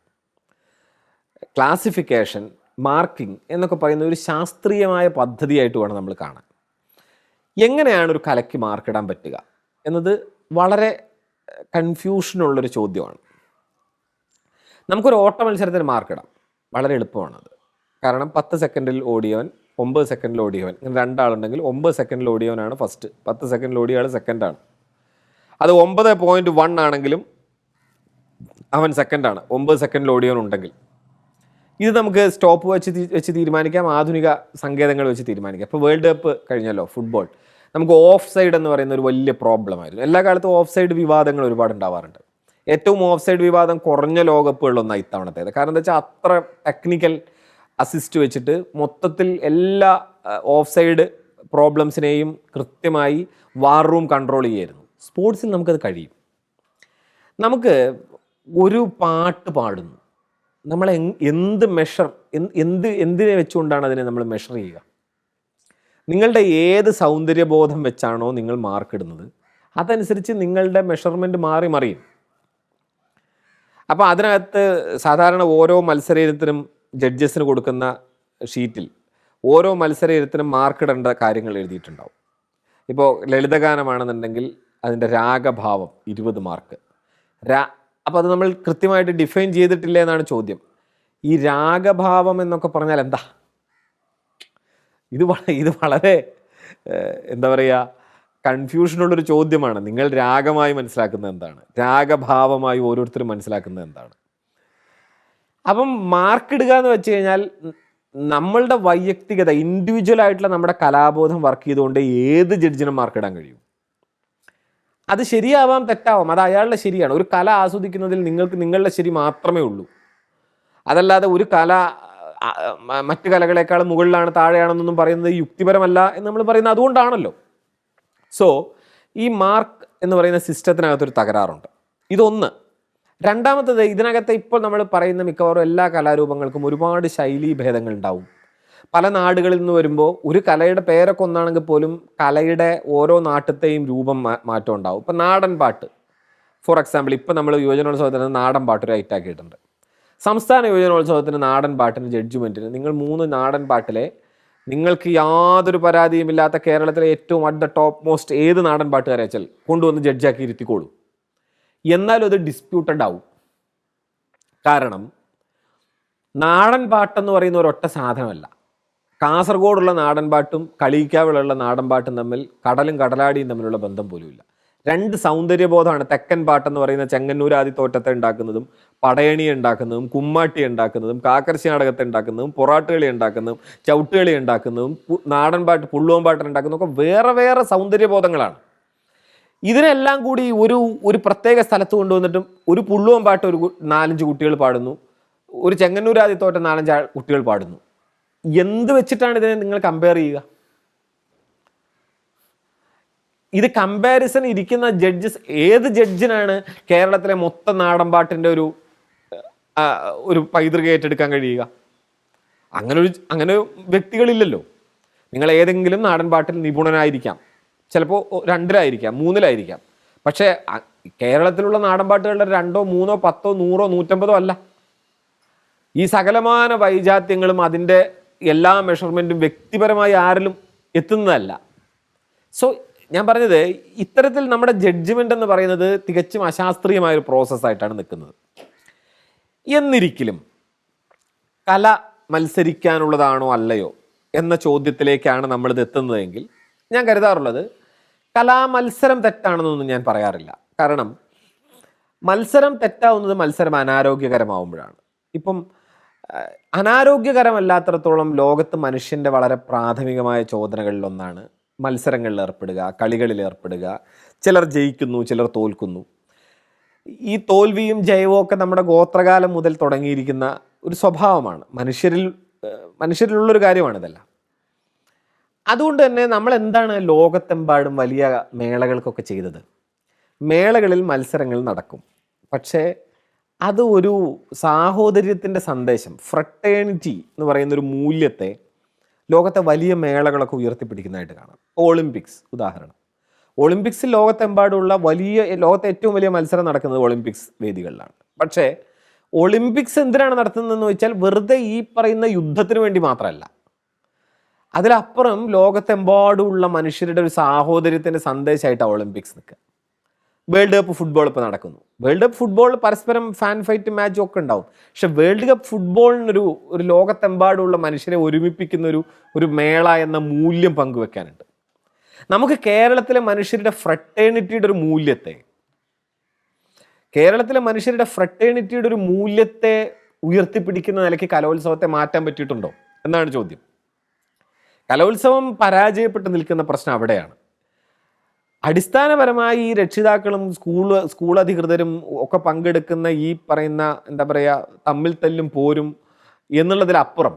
ക്ലാസിഫിക്കേഷൻ, മാർക്കിംഗ് എന്നൊക്കെ പറയുന്ന ഒരു ശാസ്ത്രീയമായ പദ്ധതിയായിട്ട് വേണം നമ്മൾ കാണാൻ. എങ്ങനെയാണ് ഒരു കലയ്ക്ക് മാർക്കിടാൻ പറ്റുക എന്നത് വളരെ കൺഫ്യൂഷനുള്ളൊരു ചോദ്യമാണ്. നമുക്കൊരു ഓട്ട മത്സരത്തിന് മാർക്കിടാം, വളരെ എളുപ്പമാണത്. കാരണം 10 സെക്കൻഡിൽ ഓടിയവൻ 9 സെക്കൻഡിൽ ഓടിയവൻ, ഇങ്ങനെ രണ്ടാളുണ്ടെങ്കിൽ 9 സെക്കൻഡിൽ ഓടിയവനാണ് ഫസ്റ്റ്, 10 സെക്കൻഡിൽ ഓടിയ ആൾ സെക്കൻഡാണ്. അത് 9.1 ആണെങ്കിലും അവൻ സെക്കൻഡാണ്, 9 സെക്കൻഡിൽ ഓടിയവനുണ്ടെങ്കിൽ. ഇത് നമുക്ക് സ്റ്റോപ്പ് വെച്ച് തീരുമാനിക്കാം, ആധുനിക സങ്കേതങ്ങൾ വെച്ച് തീരുമാനിക്കാം. ഇപ്പോൾ വേൾഡ് കപ്പ് കഴിഞ്ഞല്ലോ, ഫുട്ബോൾ. നമുക്ക് ഓഫ് സൈഡ് എന്ന് പറയുന്ന ഒരു വലിയ പ്രോബ്ലമായിരുന്നു. എല്ലാ കാലത്തും ഓഫ് സൈഡ് വിവാദങ്ങൾ ഒരുപാട് ഉണ്ടാവാറുണ്ട്. ഏറ്റവും ഓഫ് സൈഡ് വിവാദം കുറഞ്ഞ ലോകകപ്പുകളിലൊന്നാണ് ഇത്തവണത്തേത്. കാരണം എന്താ വെച്ചാൽ അത്ര ടെക്നിക്കൽ അസിസ്റ്റ് വെച്ചിട്ട് മൊത്തത്തിൽ എല്ലാ ഓഫ് സൈഡ് പ്രോബ്ലംസിനെയും കൃത്യമായി വാർ റൂം കൺട്രോൾ ചെയ്യായിരുന്നു. സ്പോർട്സിൽ നമുക്കത് കഴിയും. നമുക്ക് ഒരു പാട്ട് പാടുന്നു, നമ്മൾ എന്ത് മെഷർ എന്തിനെ വെച്ചുകൊണ്ടാണ് അതിനെ നമ്മൾ മെഷർ ചെയ്യുക? നിങ്ങളുടെ ഏത് സൗന്ദര്യബോധം വെച്ചാണോ നിങ്ങൾ മാർക്ക് ഇടുന്നത് അതനുസരിച്ച് നിങ്ങളുടെ മെഷർമെൻറ്റ് മാറി മറിയും. അപ്പോൾ അതിനകത്ത് സാധാരണ ഓരോ മത്സര ഇനത്തിനും ജഡ്ജസിന് കൊടുക്കുന്ന ഷീറ്റിൽ ഓരോ മത്സര ഇനത്തിനും മാർക്കിടേണ്ട കാര്യങ്ങൾ എഴുതിയിട്ടുണ്ടാവും. ഇപ്പോൾ ലളിതഗാനമാണെന്നുണ്ടെങ്കിൽ അതിൻ്റെ രാഗഭാവം 20 മാർക്ക്. അപ്പോൾ അത് നമ്മൾ കൃത്യമായിട്ട് ഡിഫൈൻ ചെയ്തിട്ടില്ല എന്നാണ് ചോദ്യം. ഈ രാഗഭാവം എന്നൊക്കെ പറഞ്ഞാൽ എന്താ? ഇത് വളരെ എന്താ പറയുക, കൺഫ്യൂഷനുള്ളൊരു ചോദ്യമാണ്. നിങ്ങൾ രാഗമായി മനസ്സിലാക്കുന്നത് എന്താണ്, രാഗഭാവമായി ഓരോരുത്തരും മനസ്സിലാക്കുന്നത് എന്താണ്? അപ്പം മാർക്കിടുക എന്ന് വെച്ച് കഴിഞ്ഞാൽ നമ്മളുടെ വൈയക്തികത, ഇൻഡിവിജ്വൽ ആയിട്ടുള്ള നമ്മുടെ കലാബോധം വർക്ക് ചെയ്തുകൊണ്ട് ഏത് ജഡ്ജിനും മാർക്കിടാൻ കഴിയും. അത് ശരിയാവാം, തെറ്റാവാം, അത് അയാളുടെ ശരിയാണ്. ഒരു കല ആസ്വദിക്കുന്നതിൽ നിങ്ങൾക്ക് നിങ്ങളുടെ ശരി മാത്രമേ ഉള്ളൂ. അതല്ലാതെ ഒരു കല മറ്റു കലകളെക്കാൾ മുകളിലാണ് താഴെയാണെന്നൊന്നും പറയുന്നത് യുക്തിപരമല്ല എന്ന് നമ്മൾ പറയുന്നത് അതുകൊണ്ടാണല്ലോ. സോ ഈ മാർക്ക് എന്ന് പറയുന്ന സിസ്റ്റത്തിനകത്തൊരു തകരാറുണ്ട്. ഇതൊന്ന്. രണ്ടാമത്തത്, ഇതിനകത്ത് ഇപ്പോൾ നമ്മൾ പറയുന്ന മിക്കവാറും എല്ലാ കലാരൂപങ്ങൾക്കും ഒരുപാട് ശൈലീ ഭേദങ്ങൾ ഉണ്ടാവും. പല നാടുകളിൽ നിന്ന് വരുമ്പോൾ ഒരു കലയുടെ പേരൊക്കെ ഒന്നാണെങ്കിൽ പോലും കലയുടെ ഓരോ നാട്ടിലത്തെയും രൂപം മാറ്റം ഉണ്ടാവും. ഇപ്പം നാടൻ പാട്ട് ഫോർ എക്സാമ്പിൾ, ഇപ്പം നമ്മൾ യുവജനോത്സവത്തിന് നാടൻ പാട്ട് ഒരു ഐറ്റാക്കിയിട്ടുണ്ട്. സംസ്ഥാന യുവജനോത്സവത്തിന് നാടൻ പാട്ടിന് ജഡ്ജ്മെൻറ്റിന് നിങ്ങൾ 3 നാടൻ പാട്ടിലെ നിങ്ങൾക്ക് യാതൊരു പരാതിയുമില്ലാത്ത കേരളത്തിലെ ഏറ്റവും അറ്റ് ദ ടോപ്പ് മോസ്റ്റ് ഏത് നാടൻ പാട്ടുകാരെ വെച്ചാൽ കൊണ്ടുവന്ന് ജഡ്ജാക്കി ഇരുത്തിക്കോളൂ. എന്നാലും അത് ഡിസ്പ്യൂട്ടഡ് ആവും. കാരണം നാടൻ പാട്ടെന്ന് പറയുന്ന ഒരൊറ്റ സാധനമല്ല. കാസർഗോഡുള്ള നാടൻ പാട്ടും കളിയിക്കാവിലുള്ള നാടൻ പാട്ടും തമ്മിൽ കടലും കടലാടിയും തമ്മിലുള്ള ബന്ധം പോലുമില്ല. 2 സൗന്ദര്യബോധമാണ്. തെക്കൻ പാട്ടെന്ന് പറയുന്ന ചെങ്ങന്നൂർ ആദിത്തോറ്റത്തെ ഉണ്ടാക്കുന്നതും പടയണി ഉണ്ടാക്കുന്നതും കുമ്മാട്ടി ഉണ്ടാക്കുന്നതും കാക്കരശ്ശി നാടകത്തെ ഉണ്ടാക്കുന്നതും പൊറാട്ടുകളി ഉണ്ടാക്കുന്നതും ചവിട്ടുകളി ഉണ്ടാക്കുന്നതും നാടൻ പാട്ട് പുള്ളുവൻ പാട്ട് ഉണ്ടാക്കുന്നതും ഒക്കെ വേറെ വേറെ സൗന്ദര്യബോധങ്ങളാണ്. ഇതിനെല്ലാം കൂടി ഒരു പ്രത്യേക സ്ഥലത്ത് കൊണ്ടുവന്നിട്ടും ഒരു പുള്ളുവൻ പാട്ട് ഒരു 4-5 കുട്ടികൾ പാടുന്നു, ഒരു ചെങ്ങന്നൂർ ആദിത്തോറ്റം 4-5 കുട്ടികൾ പാടുന്നു. എന്ത് വെച്ചിട്ടാണ് ഇതിനെ നിങ്ങൾ കമ്പയർ ചെയ്യുക? ഇത് കമ്പാരിസൺ ഇരിക്കുന്ന ജഡ്ജസ്, ഏത് ജഡ്ജിനാണ് കേരളത്തിലെ മൊത്തം നാടൻ പാട്ടിൻ്റെ ഒരു പൈതൃക ഏറ്റെടുക്കാൻ കഴിയുക? അങ്ങനെ വ്യക്തികളില്ലല്ലോ. നിങ്ങൾ ഏതെങ്കിലും നാടൻ പാട്ടിൽ നിപുണനായിരിക്കാം, ചിലപ്പോൾ 2-ലായിരിക്കാം, 3-ലായിരിക്കാം. പക്ഷേ കേരളത്തിലുള്ള നാടൻ പാട്ടുകളുടെ 2, 3, 10, 100, 150 അല്ല. ഈ സകലമാന വൈജാത്യങ്ങളും അതിൻ്റെ എല്ലാ മെഷർമെൻറ്റും വ്യക്തിപരമായി ആരിലും എത്തുന്നതല്ല. സോ ഞാൻ പറഞ്ഞത്, ഇത്തരത്തിൽ നമ്മുടെ ജഡ്ജ്മെൻ്റ് എന്ന് പറയുന്നത് തികച്ചും അശാസ്ത്രീയമായൊരു പ്രോസസ്സായിട്ടാണ് നിൽക്കുന്നത്. എന്നിരിക്കലും കല മത്സരിക്കാനുള്ളതാണോ അല്ലയോ എന്ന ചോദ്യത്തിലേക്കാണ് നമ്മളിത് എത്തുന്നതെങ്കിൽ ഞാൻ കരുതാറുള്ളത് കലാമത്സരം തെറ്റാണെന്നൊന്നും ഞാൻ പറയാറില്ല. കാരണം മത്സരം തെറ്റാവുന്നത് മത്സരം അനാരോഗ്യകരമാവുമ്പോഴാണ്. ഇപ്പം അനാരോഗ്യകരമല്ലാത്തടത്തോളം ലോകത്ത് മനുഷ്യൻ്റെ വളരെ പ്രാഥമികമായ ചോദനകളിലൊന്നാണ് മത്സരങ്ങളിൽ ഏർപ്പെടുക, കളികളിൽ ഏർപ്പെടുക. ചിലർ ജയിക്കുന്നു, ചിലർ തോൽക്കുന്നു. ഈ തോൽവിയും ജയവും ഒക്കെ നമ്മുടെ ഗോത്രകാലം മുതൽ തുടങ്ങിയിരിക്കുന്ന ഒരു സ്വഭാവമാണ്. മനുഷ്യരിലുള്ളൊരു കാര്യമാണിതെല്ലാം. അതുകൊണ്ട് തന്നെ നമ്മൾ എന്താണ് ലോകത്തെമ്പാടും വലിയ മേളകൾക്കൊക്കെ ചെയ്തത്? മേളകളിൽ മത്സരങ്ങൾ നടക്കും, പക്ഷേ അത് ഒരു സാഹോദര്യത്തിൻ്റെ സന്ദേശം, ഫ്രട്ടേണിറ്റി എന്ന് പറയുന്നൊരു മൂല്യത്തെ ലോകത്തെ വലിയ മേളകളൊക്കെ ഉയർത്തിപ്പിടിക്കുന്നതായിട്ട് കാണാം. ഒളിമ്പിക്സ് ഉദാഹരണം. ഒളിമ്പിക്സിൽ ലോകത്തെമ്പാടുള്ള ലോകത്തെ ഏറ്റവും വലിയ മത്സരം നടക്കുന്നത് ഒളിമ്പിക്സ് വേദികളിലാണ്. പക്ഷേ ഒളിമ്പിക്സ് എന്തിനാണ് നടത്തുന്നതെന്ന് വെച്ചാൽ വെറുതെ ഈ പറയുന്ന യുദ്ധത്തിന് വേണ്ടി മാത്രമല്ല. അതിലപ്പുറം ലോകത്തെമ്പാടുമുള്ള മനുഷ്യരുടെ ഒരു സാഹോദര്യത്തിൻ്റെ സന്ദേശമായിട്ടാണ് ഒളിമ്പിക്സ് നിൽക്കുക. വേൾഡ് കപ്പ് ഫുട്ബോൾ ഇപ്പോൾ നടക്കുന്നു. വേൾഡ് കപ്പ് ഫുട്ബോൾ പരസ്പരം ഫാൻ ഫൈറ്റ് മാച്ചും ഒക്കെ ഉണ്ടാവും. പക്ഷെ വേൾഡ് കപ്പ് ഫുട്ബോളിനൊരു ലോകത്തെമ്പാടുമുള്ള മനുഷ്യരെ ഒരുമിപ്പിക്കുന്ന ഒരു മേള എന്ന മൂല്യം പങ്കുവെക്കാനുണ്ട്. നമുക്ക് കേരളത്തിലെ മനുഷ്യരുടെ ഫ്രട്ടേണിറ്റിയുടെ ഒരു മൂല്യത്തെ ഉയർത്തിപ്പിടിക്കുന്ന നിലയ്ക്ക് കലോത്സവത്തെ മാറ്റാൻ പറ്റിയിട്ടുണ്ടോ എന്നാണ് ചോദ്യം. കലോത്സവം പരാജയപ്പെട്ട് നിൽക്കുന്ന പ്രശ്നം അവിടെയാണ്. അടിസ്ഥാനപരമായി ഈ രക്ഷിതാക്കളും സ്കൂൾ അധികൃതരും ഒക്കെ പങ്കെടുക്കുന്ന ഈ പറയുന്ന എന്താ പറയുക തമ്മിൽ തല്ലും പോരും എന്നുള്ളതിലപ്പുറം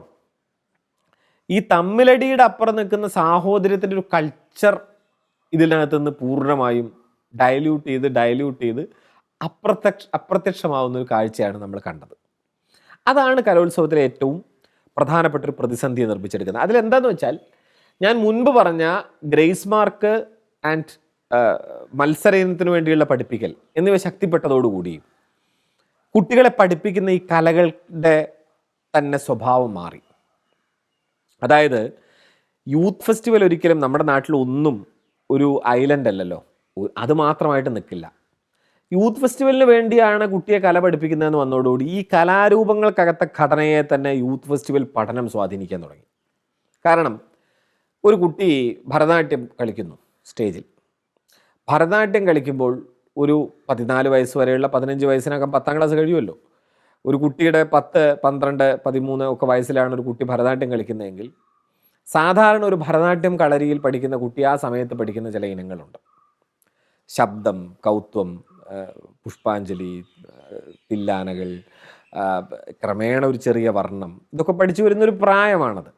ഈ തമ്മിലടിയുടെ അപ്പുറം നിൽക്കുന്ന സാഹോദര്യത്തിൻ്റെ ഒരു കൾച്ചർ ഇതിനകത്ത് നിന്ന് പൂർണ്ണമായും ഡയല്യൂട്ട് ചെയ്ത് അപ്രത്യക്ഷമാവുന്ന ഒരു കാഴ്ചയാണ് നമ്മൾ കണ്ടത്. അതാണ് കലോത്സവത്തിലെ ഏറ്റവും പ്രധാനപ്പെട്ട ഒരു പ്രതിസന്ധിയെ നിർമ്മിച്ചെടുക്കുന്നത്. അതിലെന്താണെന്ന് വെച്ചാൽ, ഞാൻ മുൻപ് പറഞ്ഞ ഗ്രേസ് മാർക്ക് ആൻഡ് മത്സര ഇനത്തിന് വേണ്ടിയുള്ള പഠിപ്പിക്കൽ എന്നിവ ശക്തിപ്പെട്ടതോടുകൂടി കുട്ടികളെ പഠിപ്പിക്കുന്ന ഈ കലകളുടെ തന്നെ സ്വഭാവം മാറി. അതായത് യൂത്ത് ഫെസ്റ്റിവൽ ഒരിക്കലും നമ്മുടെ നാട്ടിൽ ഒന്നും ഒരു ഐലൻഡ് അല്ലല്ലോ, അത് മാത്രമായിട്ട് നിൽക്കില്ല. യൂത്ത് ഫെസ്റ്റിവലിന് വേണ്ടിയാണ് കുട്ടിയെ കല പഠിപ്പിക്കുന്നതെന്ന് വന്നതോടുകൂടി ഈ കലാരൂപങ്ങൾക്കകത്തെ ഘടനയെ തന്നെ യൂത്ത് ഫെസ്റ്റിവൽ പഠനം സ്വാധീനിക്കാൻ തുടങ്ങി. കാരണം ഒരു കുട്ടി ഭരതനാട്യം കളിക്കുന്നു സ്റ്റേജിൽ. ഭരതനാട്യം കളിക്കുമ്പോൾ ഒരു 14 വയസ്സ് വരെയുള്ള 15 വയസ്സിനകം 10ാം ക്ലാസ് കഴിയുമല്ലോ. ഒരു കുട്ടിയുടെ 10, 12, 13 ഒക്കെ വയസ്സിലാണ് ഒരു കുട്ടി ഭരതനാട്യം കളിക്കുന്നതെങ്കിൽ സാധാരണ ഒരു ഭരതനാട്യം കളരിയിൽ പഠിക്കുന്ന കുട്ടി ആ സമയത്ത് പഠിക്കുന്ന ചില ഇനങ്ങളുണ്ട്. ശബ്ദം, കൗത്വം, പുഷ്പാഞ്ജലി, തില്ലാനകൾ, ക്രമേണ ഒരു ചെറിയ വർണ്ണം, ഇതൊക്കെ പഠിച്ചു വരുന്നൊരു പ്രായമാണത്.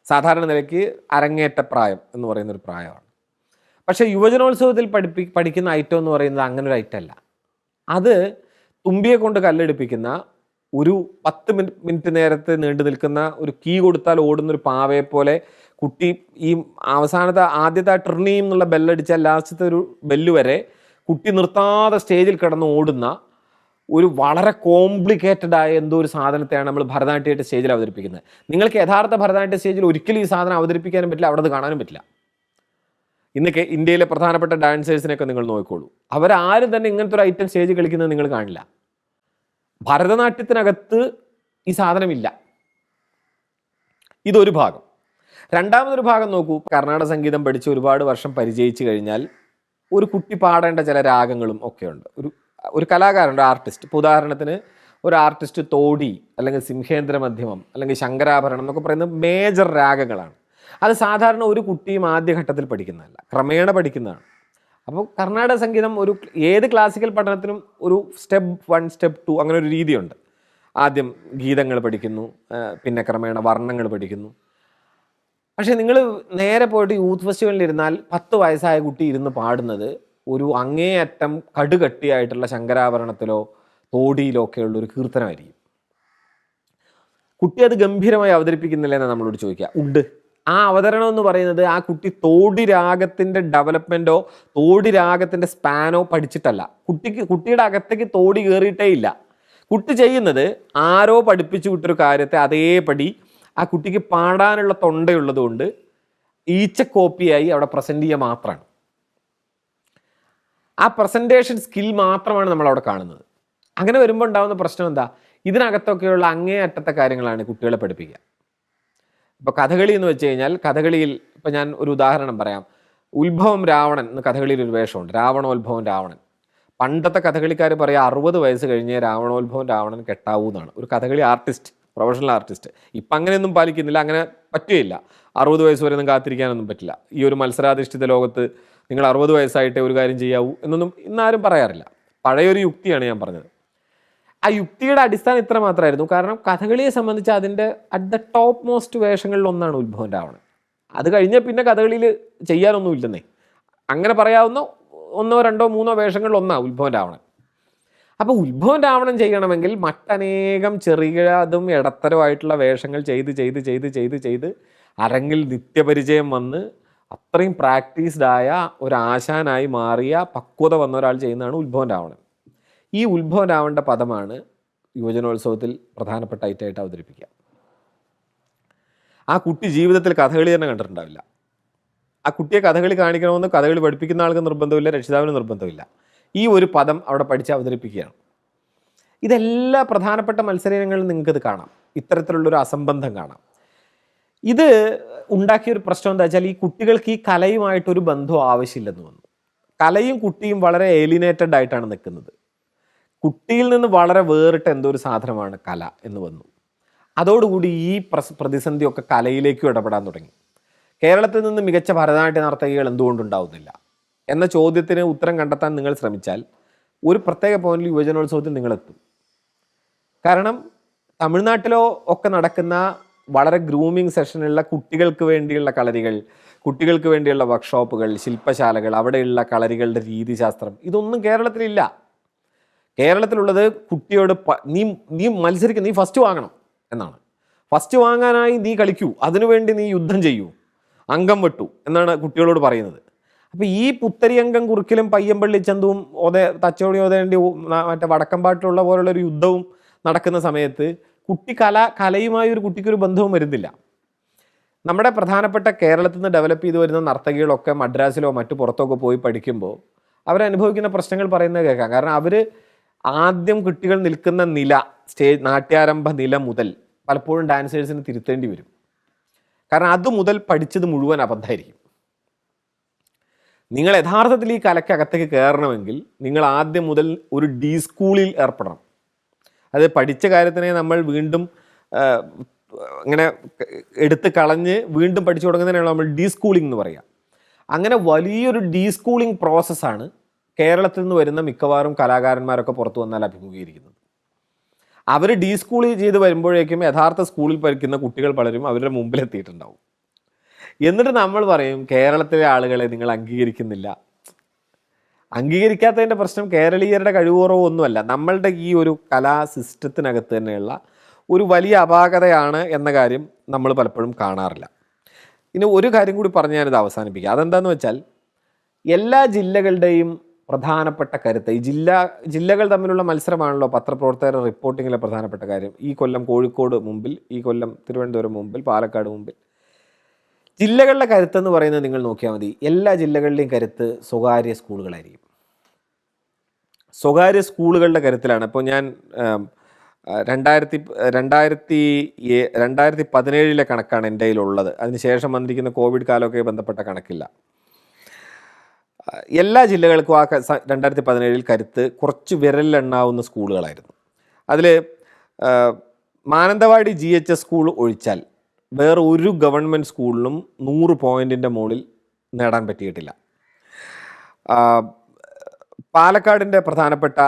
സാധാരണ നിലയ്ക്ക് അരങ്ങേറ്റ പ്രായം എന്ന് പറയുന്നൊരു പ്രായമാണ്. പക്ഷേ യുവജനോത്സവത്തിൽ പഠിക്കുന്ന ഐറ്റം എന്ന് പറയുന്നത് അങ്ങനെ ഒരു ഐറ്റം അല്ല. അത് തുമ്പിയെ കൊണ്ട് കല്ലെടുപ്പിക്കുന്ന ഒരു 10 മിനിറ്റ് നേരത്തെ നീണ്ടു നിൽക്കുന്ന ഒരു കീ കൊടുത്താൽ ഓടുന്നൊരു പാവയെ പോലെ കുട്ടി ഈ ആദ്യത്തെ ആ ട്രിണീം എന്നുള്ള ബെല്ലടിച്ചാൽ ലാസ്റ്റത്തെ ഒരു ബെല്ല് വരെ കുട്ടി നിർത്താതെ സ്റ്റേജിൽ കിടന്ന് ഓടുന്ന ഒരു വളരെ കോംപ്ലിക്കേറ്റഡ് ആയ എന്തോ ഒരു സാധനത്തെയാണ് നമ്മൾ ഭരതനാട്യമായിട്ട് സ്റ്റേജിൽ അവതരിപ്പിക്കുന്നത്. നിങ്ങൾക്ക് യഥാർത്ഥ ഭരതനാട്യ സ്റ്റേജിൽ ഒരിക്കലും ഈ സാധനം അവതരിപ്പിക്കാനും പറ്റില്ല, അവിടെ കാണാനും പറ്റില്ല. ഇന്നൊക്കെ ഇന്ത്യയിലെ പ്രധാനപ്പെട്ട ഡാൻസേഴ്സിനെയൊക്കെ നിങ്ങൾ നോക്കിക്കോളൂ, അവരാരും തന്നെ ഇങ്ങനത്തെ ഒരു ഐറ്റം സ്റ്റേജ് കളിക്കുന്നത് നിങ്ങൾ കാണില്ല. ഭരതനാട്യത്തിനകത്ത് ഈ സാധനമില്ല. ഇതൊരു ഭാഗം. രണ്ടാമതൊരു ഭാഗം നോക്കൂ. കർണാടക സംഗീതം പഠിച്ച് ഒരുപാട് വർഷം പരിചയിച്ചു കഴിഞ്ഞാൽ ഒരു കുട്ടി പാടേണ്ട ചില രാഗങ്ങളും ഒക്കെ ഉണ്ട്. ഒരു കലാകാരൻ, ഒരു ആർട്ടിസ്റ്റ്, ഇപ്പോൾ ഉദാഹരണത്തിന് ഒരു ആർട്ടിസ്റ്റ് തോടി അല്ലെങ്കിൽ സിംഹേന്ദ്ര മധ്യമം അല്ലെങ്കിൽ ശങ്കരാഭരണം എന്നൊക്കെ പറയുന്നത് മേജർ രാഗങ്ങളാണ്. അത് സാധാരണ ഒരു കുട്ടിയും ആദ്യഘട്ടത്തിൽ പഠിക്കുന്നതല്ല, ക്രമേണ പഠിക്കുന്നതാണ്. അപ്പോൾ കർണാടക സംഗീതം ഏത് ക്ലാസിക്കൽ പഠനത്തിനും ഒരു സ്റ്റെപ്പ് 1, സ്റ്റെപ്പ് 2 അങ്ങനെ ഒരു രീതിയുണ്ട്. ആദ്യം ഗീതങ്ങൾ പഠിക്കുന്നു, പിന്നെ ക്രമേണ വർണ്ണങ്ങൾ പഠിക്കുന്നു. പക്ഷേ നിങ്ങൾ നേരെ പോയിട്ട് യൂത്ത് ഫെസ്റ്റിവലിൽ ഇരുന്നാൽ 10 വയസ്സായ കുട്ടി ഇരുന്ന് പാടുന്നത് ഒരു അങ്ങേയറ്റം കടുകട്ടിയായിട്ടുള്ള ശങ്കരാഭരണത്തിലോ തോടിയിലോ ഒക്കെയുള്ള ഒരു കീർത്തനമായിരിക്കും. കുട്ടി അത് ഗംഭീരമായി അവതരിപ്പിക്കുന്നില്ലെന്ന് നമ്മളോട് ചോദിക്കുക. ഉണ്ട്. ആ അവതരണം എന്ന് പറയുന്നത് ആ കുട്ടി തോടി രാഗത്തിൻ്റെ ഡെവലപ്മെൻറ്റോ തോടി രാഗത്തിൻ്റെ സ്പാനോ പഠിച്ചിട്ടല്ല. കുട്ടിയുടെ അകത്തേക്ക് തോടി കയറിയിട്ടേ ഇല്ല. കുട്ടി ചെയ്യുന്നത് ആരോ പഠിപ്പിച്ചു വിട്ടൊരു കാര്യത്തെ അതേപടി ആ കുട്ടിക്ക് പാടാനുള്ള തൊണ്ടയുള്ളത് കൊണ്ട് ഈച്ച കോപ്പിയായി അവിടെ പ്രസൻറ്റ് ചെയ്യുക മാത്രമാണ്. ആ പ്രസൻറ്റേഷൻ സ്കിൽ മാത്രമാണ് നമ്മളവിടെ കാണുന്നത്. അങ്ങനെ വരുമ്പോൾ ഉണ്ടാകുന്ന പ്രശ്നം എന്താ? ഇതിനകത്തൊക്കെയുള്ള അങ്ങേയറ്റത്തെ കാര്യങ്ങളാണ് കുട്ടികളെ പഠിപ്പിക്കുക. ഇപ്പോൾ കഥകളി എന്ന് വെച്ച് കഴിഞ്ഞാൽ, കഥകളിയിൽ ഇപ്പോൾ ഞാൻ ഒരു ഉദാഹരണം പറയാം. ഉത്ഭവം രാവണൻ എന്ന് കഥകളിയിൽ ഒരു വേഷമുണ്ട്, രാവണോത്ഭവം രാവണൻ. പണ്ടത്തെ കഥകളിക്കാർ പറയാം 60 വയസ്സ് കഴിഞ്ഞേ രാവണോത്ഭവം രാവണൻ കെട്ടാവൂ എന്നാണ്. ഒരു കഥകളി ആർട്ടിസ്റ്റ്, പ്രൊഫഷണൽ ആർട്ടിസ്റ്റ്. ഇപ്പം അങ്ങനെയൊന്നും പാലിക്കുന്നില്ല, അങ്ങനെ പറ്റുകയില്ല. 60 വയസ്സ് വരെ ഒന്നും കാത്തിരിക്കാനൊന്നും പറ്റില്ല. ഈ ഒരു മത്സരാധിഷ്ഠിത ലോകത്ത് നിങ്ങൾ 60 വയസ്സായിട്ടേ ഒരു കാര്യം ചെയ്യാവൂ എന്നൊന്നും ഇന്നാരും പറയാറില്ല. പഴയൊരു യുക്തിയാണ് ഞാൻ പറഞ്ഞത്. ആ യുക്തിയുടെ അടിസ്ഥാനം ഇത്ര മാത്രമായിരുന്നു. കാരണം കഥകളിയെ സംബന്ധിച്ച് അതിൻ്റെ അറ്റ് ദ ടോപ്പ് മോസ്റ്റ് വേഷങ്ങളിൽ ഒന്നാണ് ഉത്ഭവം രാവണൻ. അത് കഴിഞ്ഞാൽ പിന്നെ കഥകളിയിൽ ചെയ്യാനൊന്നും ഇല്ലെന്നേ. അങ്ങനെ പറയാവുന്ന 1, 2, 3 വേഷങ്ങളിൽ ഒന്നാണ് ഉത്ഭവം രാവണൻ. അപ്പോൾ ഉത്ഭവം രാവണൻ ചെയ്യണമെങ്കിൽ മറ്റനേകം ചെറിയതും ഇടത്തരമായിട്ടുള്ള വേഷങ്ങൾ ചെയ്ത് അരങ്ങിൽ നിത്യപരിചയം വന്ന് അത്രയും പ്രാക്ടീസ്ഡ് ആയ ഒരു ആശാനായി മാറിയ പക്വത വന്ന ഒരാൾ ചെയ്യുന്നതാണ് ഉത്ഭവം രാവണൻ. ഈ ഉത്ഭവം രാവണൻ്റെ പദമാണ് യുവജനോത്സവത്തിൽ പ്രധാനപ്പെട്ട ഐറ്റമായിട്ട് അവതരിപ്പിക്കുക. ആ കുട്ടി ജീവിതത്തിൽ കഥകളി തന്നെ കണ്ടിട്ടുണ്ടാവില്ല. ആ കുട്ടിയെ കഥകളി കാണിക്കണമെന്ന് കഥകളി പഠിപ്പിക്കുന്ന ആൾക്ക് നിർബന്ധമില്ല, രക്ഷിതാവിന് നിർബന്ധമില്ല. ഈ ഒരു പദം അവിടെ പഠിച്ച് അവതരിപ്പിക്കുകയാണ്. ഇതെല്ലാ പ്രധാനപ്പെട്ട മത്സരങ്ങളിലും നിങ്ങൾക്കിത് കാണാം. ഇത്തരത്തിലുള്ളൊരു അസംബന്ധം കാണാം. ഇത് ഉണ്ടാക്കിയൊരു പ്രശ്നം എന്താ വെച്ചാൽ, ഈ കുട്ടികൾക്ക് ഈ കലയുമായിട്ടൊരു ബന്ധം ആവശ്യമില്ലെന്ന് വന്നു. കലയും കുട്ടിയും വളരെ ഏലിനേറ്റഡ് ആയിട്ടാണ് നിൽക്കുന്നത്. കുട്ടിയിൽ നിന്ന് വളരെ വേറിട്ട എന്തോ ഒരു സാധനമാണ് കല എന്ന് വന്നു. അതോടുകൂടി ഈ പ്രതിസന്ധിയൊക്കെ കലയിലേക്കും ഇടപെടാൻ തുടങ്ങി. കേരളത്തിൽ നിന്ന് മികച്ച ഭരതനാട്യ നർത്തകികൾ എന്തുകൊണ്ടുണ്ടാവുന്നില്ല എന്ന ചോദ്യത്തിന് ഉത്തരം കണ്ടെത്താൻ നിങ്ങൾ ശ്രമിച്ചാൽ ഒരു പ്രത്യേക പോയിന്റിൽ യുവജനോത്സവത്തിൽ നിങ്ങളെത്തും. കാരണം തമിഴ്നാട്ടിലോ ഒക്കെ നടക്കുന്ന വളരെ ഗ്രൂമിങ് സെഷനുള്ള കുട്ടികൾക്ക് വേണ്ടിയുള്ള കളരികൾ, കുട്ടികൾക്ക് വേണ്ടിയുള്ള വർക്ക്ഷോപ്പുകൾ, ശില്പശാലകൾ, അവിടെയുള്ള കളരികളുടെ രീതിശാസ്ത്രം, ഇതൊന്നും കേരളത്തിലില്ല. കേരളത്തിലുള്ളത് കുട്ടിയോട് നീ മത്സരിക്കുക, നീ ഫസ്റ്റ് വാങ്ങണം എന്നാണ്. ഫസ്റ്റ് വാങ്ങാനായി നീ കളിക്കൂ, അതിനുവേണ്ടി നീ യുദ്ധം ചെയ്യൂ, അംഗം വെട്ടു എന്നാണ് കുട്ടികളോട് പറയുന്നത്. അപ്പോൾ ഈ പുത്തരി അംഗം കുറുക്കലും പയ്യമ്പള്ളി ചന്തവും തച്ചോടി ഓതേണ്ടി മറ്റേ വടക്കമ്പാട്ടിലുള്ള പോലുള്ളൊരു യുദ്ധവും നടക്കുന്ന സമയത്ത് കലയുമായി ഒരു കുട്ടിക്കൊരു ബന്ധവും വരുന്നില്ല. നമ്മുടെ പ്രധാനപ്പെട്ട കേരളത്തിൽ നിന്ന് ഡെവലപ്പ് ചെയ്ത് വരുന്ന നർത്തകികളൊക്കെ മദ്രാസിലോ മറ്റു പുറത്തൊക്കെ പോയി പഠിക്കുമ്പോൾ അവരനുഭവിക്കുന്ന പ്രശ്നങ്ങൾ പറയുന്നത് കേൾക്കാം. കാരണം അവർ ആദ്യം കുട്ടികൾ നിൽക്കുന്ന നില, സ്റ്റേജ് നാട്യാരംഭ നില മുതൽ പലപ്പോഴും ഡാൻസേഴ്സിന് തിരുത്തേണ്ടി വരും. കാരണം അത് മുതൽ പഠിച്ചത് മുഴുവൻ അബദ്ധമായിരിക്കും. നിങ്ങൾ യഥാർത്ഥത്തിൽ ഈ കലയ്ക്കകത്തേക്ക് കയറണമെങ്കിൽ നിങ്ങൾ ആദ്യം മുതൽ ഒരു ഡി സ്കൂളിൽ ഏർപ്പെടണം. അത് പഠിച്ച കാര്യത്തിനെ നമ്മൾ വീണ്ടും ഇങ്ങനെ എടുത്ത് കളഞ്ഞ് വീണ്ടും പഠിച്ചു തുടങ്ങുന്നതിനാണ് നമ്മൾ ഡി സ്കൂളിംഗ് എന്ന് പറയുക. അങ്ങനെ വലിയൊരു ഡി സ്കൂളിംഗ് പ്രോസസ്സാണ് കേരളത്തിൽ നിന്ന് വരുന്ന മിക്കവാറും കലാകാരന്മാരൊക്കെ പുറത്തു വന്നാൽ അഭിമുഖീകരിക്കുന്നത്. അവർ ഡി സ്കൂളിൽ ചെയ്ത് വരുമ്പോഴേക്കും യഥാർത്ഥ സ്കൂളിൽ പഠിക്കുന്ന കുട്ടികൾ പലരും അവരുടെ മുമ്പിലെത്തിയിട്ടുണ്ടാവും. എന്നിട്ട് നമ്മൾ പറയും കേരളത്തിലെ ആളുകളെ നിങ്ങൾ അംഗീകരിക്കുന്നില്ല. അംഗീകരിക്കാത്തതിൻ്റെ പ്രശ്നം കേരളീയരുടെ കഴിവുറവോ ഒന്നുമല്ല, നമ്മളുടെ ഈ ഒരു കലാ സിസ്റ്റത്തിനകത്ത് തന്നെയുള്ള ഒരു വലിയ അപാകതയാണ് എന്ന കാര്യം നമ്മൾ പലപ്പോഴും കാണാറില്ല. ഇനി ഒരു കാര്യം കൂടി പറഞ്ഞ് ഞാനിത് അവസാനിപ്പിക്കുക. അതെന്താണെന്ന് വെച്ചാൽ എല്ലാ ജില്ലകളുടെയും പ്രധാനപ്പെട്ട കരുത്ത്, ഈ ജില്ലകൾ തമ്മിലുള്ള മത്സരമാണല്ലോ പത്രപ്രവർത്തകരുടെ റിപ്പോർട്ടിങ്ങിലെ പ്രധാനപ്പെട്ട കാര്യം. ഈ കൊല്ലം കോഴിക്കോട് മുമ്പിൽ, ഈ കൊല്ലം തിരുവനന്തപുരം മുമ്പിൽ, പാലക്കാട് മുമ്പിൽ. ജില്ലകളുടെ കരുത്തെന്ന് പറയുന്നത് നിങ്ങൾ നോക്കിയാൽ മതി, എല്ലാ ജില്ലകളിലെയും കരുത്ത് സ്വകാര്യ സ്കൂളുകളായിരിക്കും. സ്വകാര്യ സ്കൂളുകളുടെ കരുത്തിലാണ്. ഇപ്പോൾ ഞാൻ 2017 കണക്കാണ് എൻ്റെ കയ്യിലുള്ളത്. അതിനുശേഷം വന്നിരിക്കുന്ന കോവിഡ് കാലമൊക്കെ ബന്ധപ്പെട്ട കണക്കില്ല. എല്ലാ ജില്ലകൾക്കും ആ 2017 കരുത്ത് കുറച്ച് വിരലിലെണ്ണാവുന്ന സ്കൂളുകളായിരുന്നു. അതിൽ മാനന്തവാടി GHS സ്കൂൾ ഒഴിച്ചാൽ വേറെ ഒരു ഗവൺമെൻറ് സ്കൂളിലും 100 പോയിൻറ്റിൻ്റെ മുകളിൽ നേടാൻ പറ്റിയിട്ടില്ല. പാലക്കാടിൻ്റെ പ്രധാനപ്പെട്ട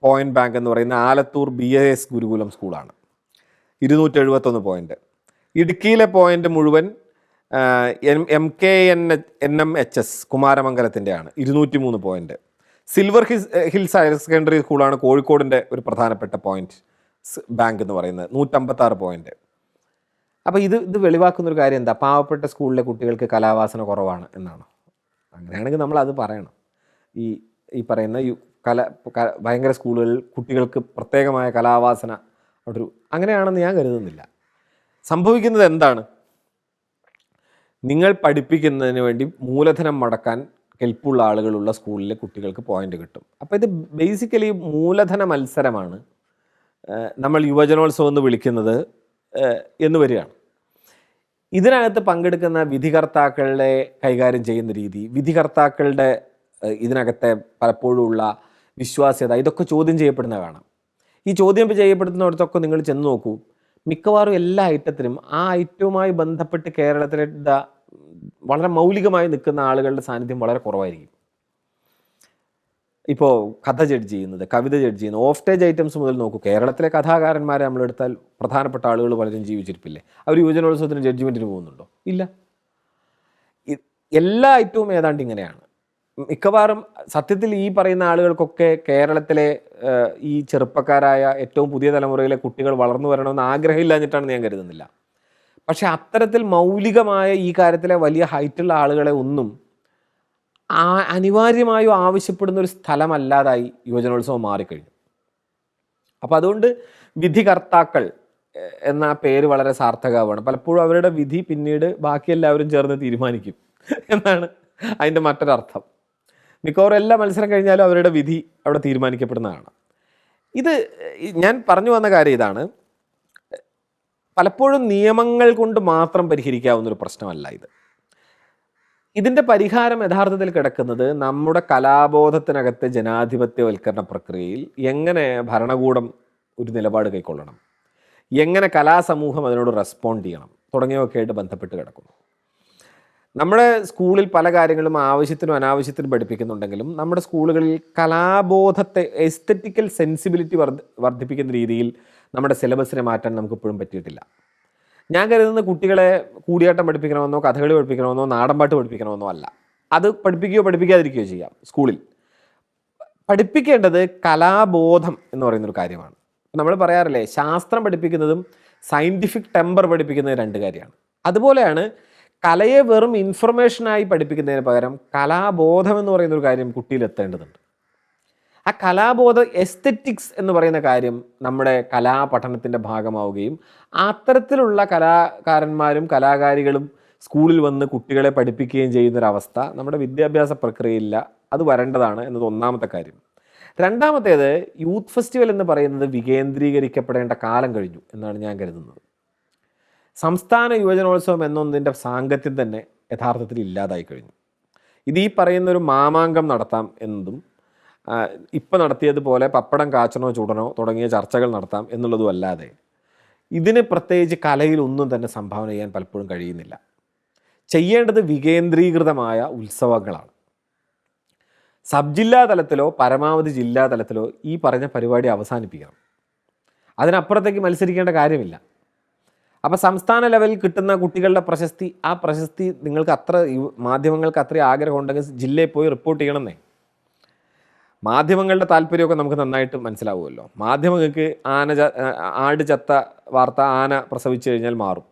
പോയിൻ്റ് ബാങ്ക് എന്ന് പറയുന്ന ആലത്തൂർ BAS ഗുരുകുലം സ്കൂളാണ്, 271 പോയിൻ്റ്. ഇടുക്കിയിലെ പോയിൻ്റ് മുഴുവൻ MKNMHS കുമാരമംഗലത്തിൻ്റെയാണ്, 203 point. Silver hills higher secondary സ്കൂളാണ് കോഴിക്കോടിൻ്റെ ഒരു പ്രധാനപ്പെട്ട പോയിൻ്റ് ബാങ്ക് എന്ന് പറയുന്നത്, 156 പോയിൻ്റ്. അപ്പോൾ ഇത് വെളിവാക്കുന്നൊരു കാര്യം എന്താ? പാവപ്പെട്ട സ്കൂളിലെ കുട്ടികൾക്ക് കലാവാസന കുറവാണ് എന്നാണ്. അങ്ങനെയാണെങ്കിൽ നമ്മൾ അത് പറയണം. ഈ പറയുന്ന ഭയങ്കര സ്കൂളുകളിൽ കുട്ടികൾക്ക് പ്രത്യേകമായ കലാവാസന അങ്ങനെയാണെന്ന് ഞാൻ കരുതുന്നില്ല. സംഭവിക്കുന്നത് എന്താണ്? നിങ്ങൾ പഠിപ്പിക്കുന്നതിന് വേണ്ടി മൂലധനം മുടക്കാൻ കെൽപ്പുള്ള ആളുകളുള്ള സ്കൂളിലെ കുട്ടികൾക്ക് പോയിന്റ് കിട്ടും. അപ്പോൾ ഇത് ബേസിക്കലി മൂലധന മത്സരമാണ് നമ്മൾ യുവജനോത്സവം എന്ന് വിളിക്കുന്നത് എന്ന് വരികയാണ്. ഇതിനകത്ത് പങ്കെടുക്കുന്ന വിധികർത്താക്കളെ കൈകാര്യം ചെയ്യുന്ന രീതി, വിധികർത്താക്കളുടെ ഇതിനകത്തെ പലപ്പോഴും ഉള്ള വിശ്വാസ്യത, ഇതൊക്കെ ചോദ്യം ചെയ്യപ്പെടുന്ന കാണാം. ഈ ചോദ്യം ചെയ്യപ്പെടുന്നിടത്തൊക്കെ നിങ്ങൾ ചെന്ന് നോക്കൂ, മിക്കവാറും എല്ലാ ഐറ്റത്തിനും ആ ഐറ്റവുമായി ബന്ധപ്പെട്ട് കേരളത്തിലെ വളരെ മൗലികമായി നിൽക്കുന്ന ആളുകളുടെ സാന്നിധ്യം വളരെ കുറവായിരിക്കും. ഇപ്പോൾ കഥ ജഡ്ജ് ചെയ്യുന്നത്, കവിത ജഡ്ജ് ചെയ്യുന്നത്, ഓഫ് സ്റ്റേജ് ഐറ്റംസ് മുതൽ നോക്കൂ. കേരളത്തിലെ കഥാകാരന്മാരെ നമ്മളെടുത്താൽ പ്രധാനപ്പെട്ട ആളുകൾ പലരും ജീവിച്ചിരിപ്പില്ലേ? അവർ യുവജനോത്സവത്തിന് ജഡ്ജ്മെൻറ്റിന് പോകുന്നുണ്ടോ? ഇല്ല. എല്ലാ ഐറ്റവും ഏതാണ്ട് ഇങ്ങനെയാണ്. മിക്കവാറും സത്യത്തിൽ ഈ പറയുന്ന ആളുകൾക്കൊക്കെ കേരളത്തിലെ ഈ ചെറുപ്പക്കാരായ ഏറ്റവും പുതിയ തലമുറയിലെ കുട്ടികൾ വളർന്നു വരണമെന്ന് ആഗ്രഹമില്ലാഞ്ഞിട്ടാണെന്ന് ഞാൻ കരുതുന്നില്ല. പക്ഷെ അത്തരത്തിൽ മൗലികമായ ഈ കാര്യത്തിലെ വലിയ ഹൈറ്റുള്ള ആളുകളെ ഒന്നും അനിവാര്യമായും ആവശ്യപ്പെടുന്ന ഒരു സ്ഥലമല്ലാതായി യുവജനോത്സവം മാറിക്കഴിഞ്ഞു. അപ്പം അതുകൊണ്ട് വിധികർത്താക്കൾ എന്ന പേര് വളരെ സാർത്ഥകമാണ്. പലപ്പോഴും അവരുടെ വിധി പിന്നീട് ബാക്കി എല്ലാവരും ചേർന്ന് തീരുമാനിക്കും എന്നാണ് അതിൻ്റെ മറ്റൊരർത്ഥം. മിക്കവാറും എല്ലാ മത്സരം കഴിഞ്ഞാലും അവരുടെ വിധി അവിടെ തീരുമാനിക്കപ്പെടുന്നതാണ്. ഇത് ഞാൻ പറഞ്ഞു വന്ന കാര്യം ഇതാണ്, പലപ്പോഴും നിയമങ്ങൾ കൊണ്ട് മാത്രം പരിഹരിക്കാവുന്നൊരു പ്രശ്നമല്ല ഇത്. ഇതിൻ്റെ പരിഹാരം യഥാർത്ഥത്തിൽ കിടക്കുന്നത് നമ്മുടെ കലാബോധത്തിനകത്തെ ജനാധിപത്യവൽക്കരണ പ്രക്രിയയിൽ എങ്ങനെ ഭരണകൂടം ഒരു നിലപാട് കൈക്കൊള്ളണം, എങ്ങനെ കലാസമൂഹം അതിനോട് റെസ്പോണ്ട് ചെയ്യണം തുടങ്ങിയവയൊക്കെ ആയിട്ട് ബന്ധപ്പെട്ട് കിടക്കുന്നു. നമ്മുടെ സ്കൂളിൽ പല കാര്യങ്ങളും ആവശ്യത്തിനും അനാവശ്യത്തിനും പഠിപ്പിക്കുന്നുണ്ടെങ്കിലും നമ്മുടെ സ്കൂളുകളിൽ കലാബോധത്തെ, എസ്തെറ്റിക്കൽ സെൻസിബിലിറ്റി വർദ്ധിപ്പിക്കുന്ന രീതിയിൽ നമ്മുടെ സിലബസിനെ മാറ്റാൻ നമുക്ക് ഇപ്പോഴും പറ്റിയിട്ടില്ല. ഞാൻ കരുതുന്നത് കുട്ടികളെ കൂടിയാട്ടം പഠിപ്പിക്കണമെന്നോ കഥകളി പഠിപ്പിക്കണമെന്നോ നാടൻപാട്ട് പഠിപ്പിക്കണമെന്നോ അല്ല. അത് പഠിപ്പിക്കുകയോ പഠിപ്പിക്കാതിരിക്കുകയോ ചെയ്യാം. സ്കൂളിൽ പഠിപ്പിക്കേണ്ടത് കലാബോധം എന്ന് പറയുന്നൊരു കാര്യമാണ്. നമ്മൾ പറയാറില്ലേ, ശാസ്ത്രം പഠിപ്പിക്കുന്നതും സയൻറ്റിഫിക് ടെമ്പർ പഠിപ്പിക്കുന്നത് രണ്ട് കാര്യമാണ്. അതുപോലെയാണ് കലയെ വെറും ഇൻഫർമേഷനായി പഠിപ്പിക്കുന്നതിന് പകരം കലാബോധം എന്ന് പറയുന്നൊരു കാര്യം കുട്ടിയിൽ എത്തേണ്ടതുണ്ട്. ആ കലാബോധ എസ്തെറ്റിക്സ് എന്ന് പറയുന്ന കാര്യം നമ്മുടെ കലാപഠനത്തിൻ്റെ ഭാഗമാവുകയും അത്തരത്തിലുള്ള കലാകാരന്മാരും കലാകാരികളും സ്കൂളിൽ വന്ന് കുട്ടികളെ പഠിപ്പിക്കുകയും ചെയ്യുന്നൊരവസ്ഥ നമ്മുടെ വിദ്യാഭ്യാസ പ്രക്രിയയില്ല. അത് വരേണ്ടതാണ് എന്നത് ഒന്നാമത്തെ കാര്യം. രണ്ടാമത്തേത്, യൂത്ത് ഫെസ്റ്റിവൽ എന്ന് പറയുന്നത് വികേന്ദ്രീകരിക്കപ്പെടേണ്ട കാലം കഴിഞ്ഞു എന്നാണ് ഞാൻ കരുതുന്നത്. സംസ്ഥാന യുവജനോത്സവം എന്നൊന്നിൻ്റെ സാങ്കത്യം തന്നെ യഥാർത്ഥത്തിൽ ഇല്ലാതായി കഴിഞ്ഞു. ഇത് ഈ പറയുന്നൊരു മാമാങ്കം നടത്താം എന്നതും ഇപ്പം നടത്തിയതുപോലെ പപ്പടം കാച്ചണോ ചൂടണോ തുടങ്ങിയ ചർച്ചകൾ നടത്താം എന്നുള്ളതും അല്ലാതെ ഇതിന് പ്രത്യേകിച്ച് കലയിൽ ഒന്നും തന്നെ സംഭാവന ചെയ്യാൻ പലപ്പോഴും കഴിയുന്നില്ല. ചെയ്യേണ്ടത് വികേന്ദ്രീകൃതമായ ഉത്സവങ്ങളാണ്. സബ് ജില്ലാ തലത്തിലോ പരമാവധി ജില്ലാ തലത്തിലോ ഈ പറഞ്ഞ പരിപാടി അവസാനിപ്പിക്കണം. അതിനപ്പുറത്തേക്ക് മത്സരിക്കേണ്ട കാര്യമില്ല. അപ്പോൾ സംസ്ഥാന ലെവലിൽ കിട്ടുന്ന കുട്ടികളുടെ പ്രശസ്തി, ആ പ്രശസ്തി നിങ്ങൾക്ക് മാധ്യമങ്ങൾക്ക് അത്ര ആഗ്രഹം ഉണ്ടെങ്കിൽ ജില്ലയിൽ പോയി റിപ്പോർട്ട് ചെയ്യണമെന്നേ. മാധ്യമങ്ങളുടെ താല്പര്യമൊക്കെ നമുക്ക് നന്നായിട്ട് മനസ്സിലാവുമല്ലോ. മാധ്യമങ്ങൾക്ക് ആട് ചത്ത വാർത്ത ആന പ്രസവിച്ചു കഴിഞ്ഞാൽ മാറും,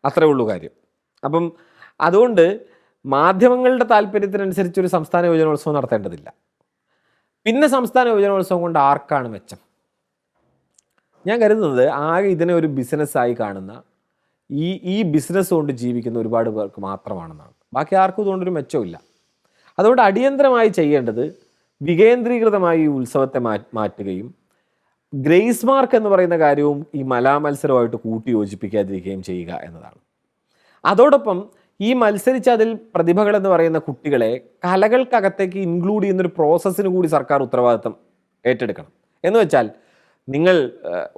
അത്രേ ഉള്ളൂ കാര്യം. അപ്പം അതുകൊണ്ട് മാധ്യമങ്ങളുടെ താല്പര്യത്തിനനുസരിച്ച് ഒരു സംസ്ഥാന യുവജനോത്സവം നടത്തേണ്ടതില്ല. പിന്നെ സംസ്ഥാന യുവജനോത്സവം കൊണ്ട് ആർക്കാണ് മെച്ചം? ഞാൻ കരുതുന്നത് ആകെ ഇതിനെ ഒരു ബിസിനസ്സായി കാണുന്ന ഈ ബിസിനസ് കൊണ്ട് ജീവിക്കുന്ന ഒരുപാട് പേർക്ക് മാത്രമാണെന്നാണ്. ബാക്കി ആർക്കും ഇതുകൊണ്ടൊരു മെച്ചമില്ല. അതുകൊണ്ട് അടിയന്തരമായി ചെയ്യേണ്ടത് വികേന്ദ്രീകൃതമായി ഈ ഉത്സവത്തെ മാറ്റുകയും ഗ്രേസ് മാർക്ക് എന്ന് പറയുന്ന കാര്യവും ഈ മത്സരവുമായിട്ട് കൂട്ടി യോജിപ്പിക്കാതിരിക്കുകയും ചെയ്യുക എന്നതാണ്. അതോടൊപ്പം ഈ മത്സരിച്ച് അതിൽ പ്രതിഭകൾ എന്ന് പറയുന്ന കുട്ടികളെ കലകൾക്കകത്തേക്ക് ഇൻക്ലൂഡ് ചെയ്യുന്നൊരു പ്രോസസ്സിന് കൂടി സർക്കാർ ഉത്തരവാദിത്തം ഏറ്റെടുക്കണം. എന്ന് വെച്ചാൽ, നിങ്ങൾ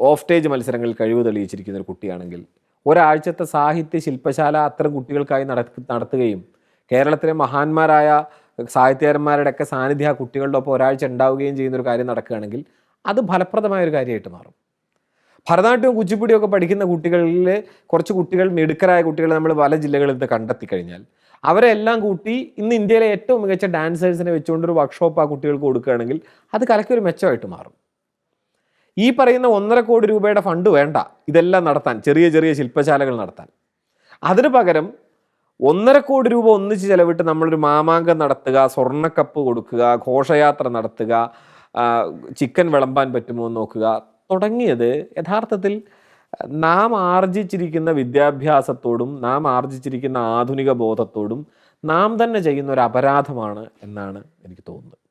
ഓഫ് സ്റ്റേജ് മത്സരങ്ങളിൽ കഴിവ് തെളിയിച്ചിരിക്കുന്ന ഒരു കുട്ടിയാണെങ്കിൽ ഒരാഴ്ചത്തെ സാഹിത്യ ശില്പശാല അത്തരം കുട്ടികൾക്കായി നടത്തുകയും കേരളത്തിലെ മഹാന്മാരായ സാഹിത്യകാരന്മാരുടെയൊക്കെ സാന്നിധ്യം ആ കുട്ടികളുടെ ഒപ്പം ഒരാഴ്ച ഉണ്ടാവുകയും ചെയ്യുന്നൊരു കാര്യം നടക്കുകയാണെങ്കിൽ അത് ഫലപ്രദമായൊരു കാര്യമായിട്ട് മാറും. ഭരതനാട്യവും കുച്ചിപ്പുടിയും ഒക്കെ പഠിക്കുന്ന കുട്ടികളിൽ കുറച്ച് കുട്ടികൾ, മിടുക്കരായ കുട്ടികൾ നമ്മൾ പല ജില്ലകളിൽ നിന്ന് കണ്ടെത്തി കഴിഞ്ഞാൽ അവരെ എല്ലാം കൂട്ടി ഇന്ന് ഇന്ത്യയിലെ ഏറ്റവും മികച്ച ഡാൻസേഴ്സിനെ വെച്ചുകൊണ്ടൊരു വർക്ക്ഷോപ്പ് ആ കുട്ടികൾക്ക് കൊടുക്കുകയാണെങ്കിൽ അത് കലയ്ക്കൊരു മെച്ചമായിട്ട് മാറും. ഈ പറയുന്ന 1.5 കോടി രൂപയുടെ ഫണ്ട് വേണ്ട ഇതെല്ലാം നടത്താൻ, ചെറിയ ചെറിയ ശില്പശാലകൾ നടത്താൻ. അതിന് പകരം 1.5 കോടി രൂപ ഒന്നിച്ച് ചെലവിട്ട് നമ്മളൊരു മാമാങ്കം നടത്തുക, സ്വർണ്ണക്കപ്പ് കൊടുക്കുക, ഘോഷയാത്ര നടത്തുക, ചിക്കൻ വിളമ്പാൻ പറ്റുമോ എന്ന് നോക്കുക തുടങ്ങിയത് യഥാർത്ഥത്തിൽ നാം ആർജിച്ചിരിക്കുന്ന വിദ്യാഭ്യാസത്തോടും നാം ആർജിച്ചിരിക്കുന്ന ആധുനിക ബോധത്തോടും നാം തന്നെ ചെയ്യുന്ന ഒരു അപരാധമാണ് എന്നാണ് എനിക്ക് തോന്നുന്നത്.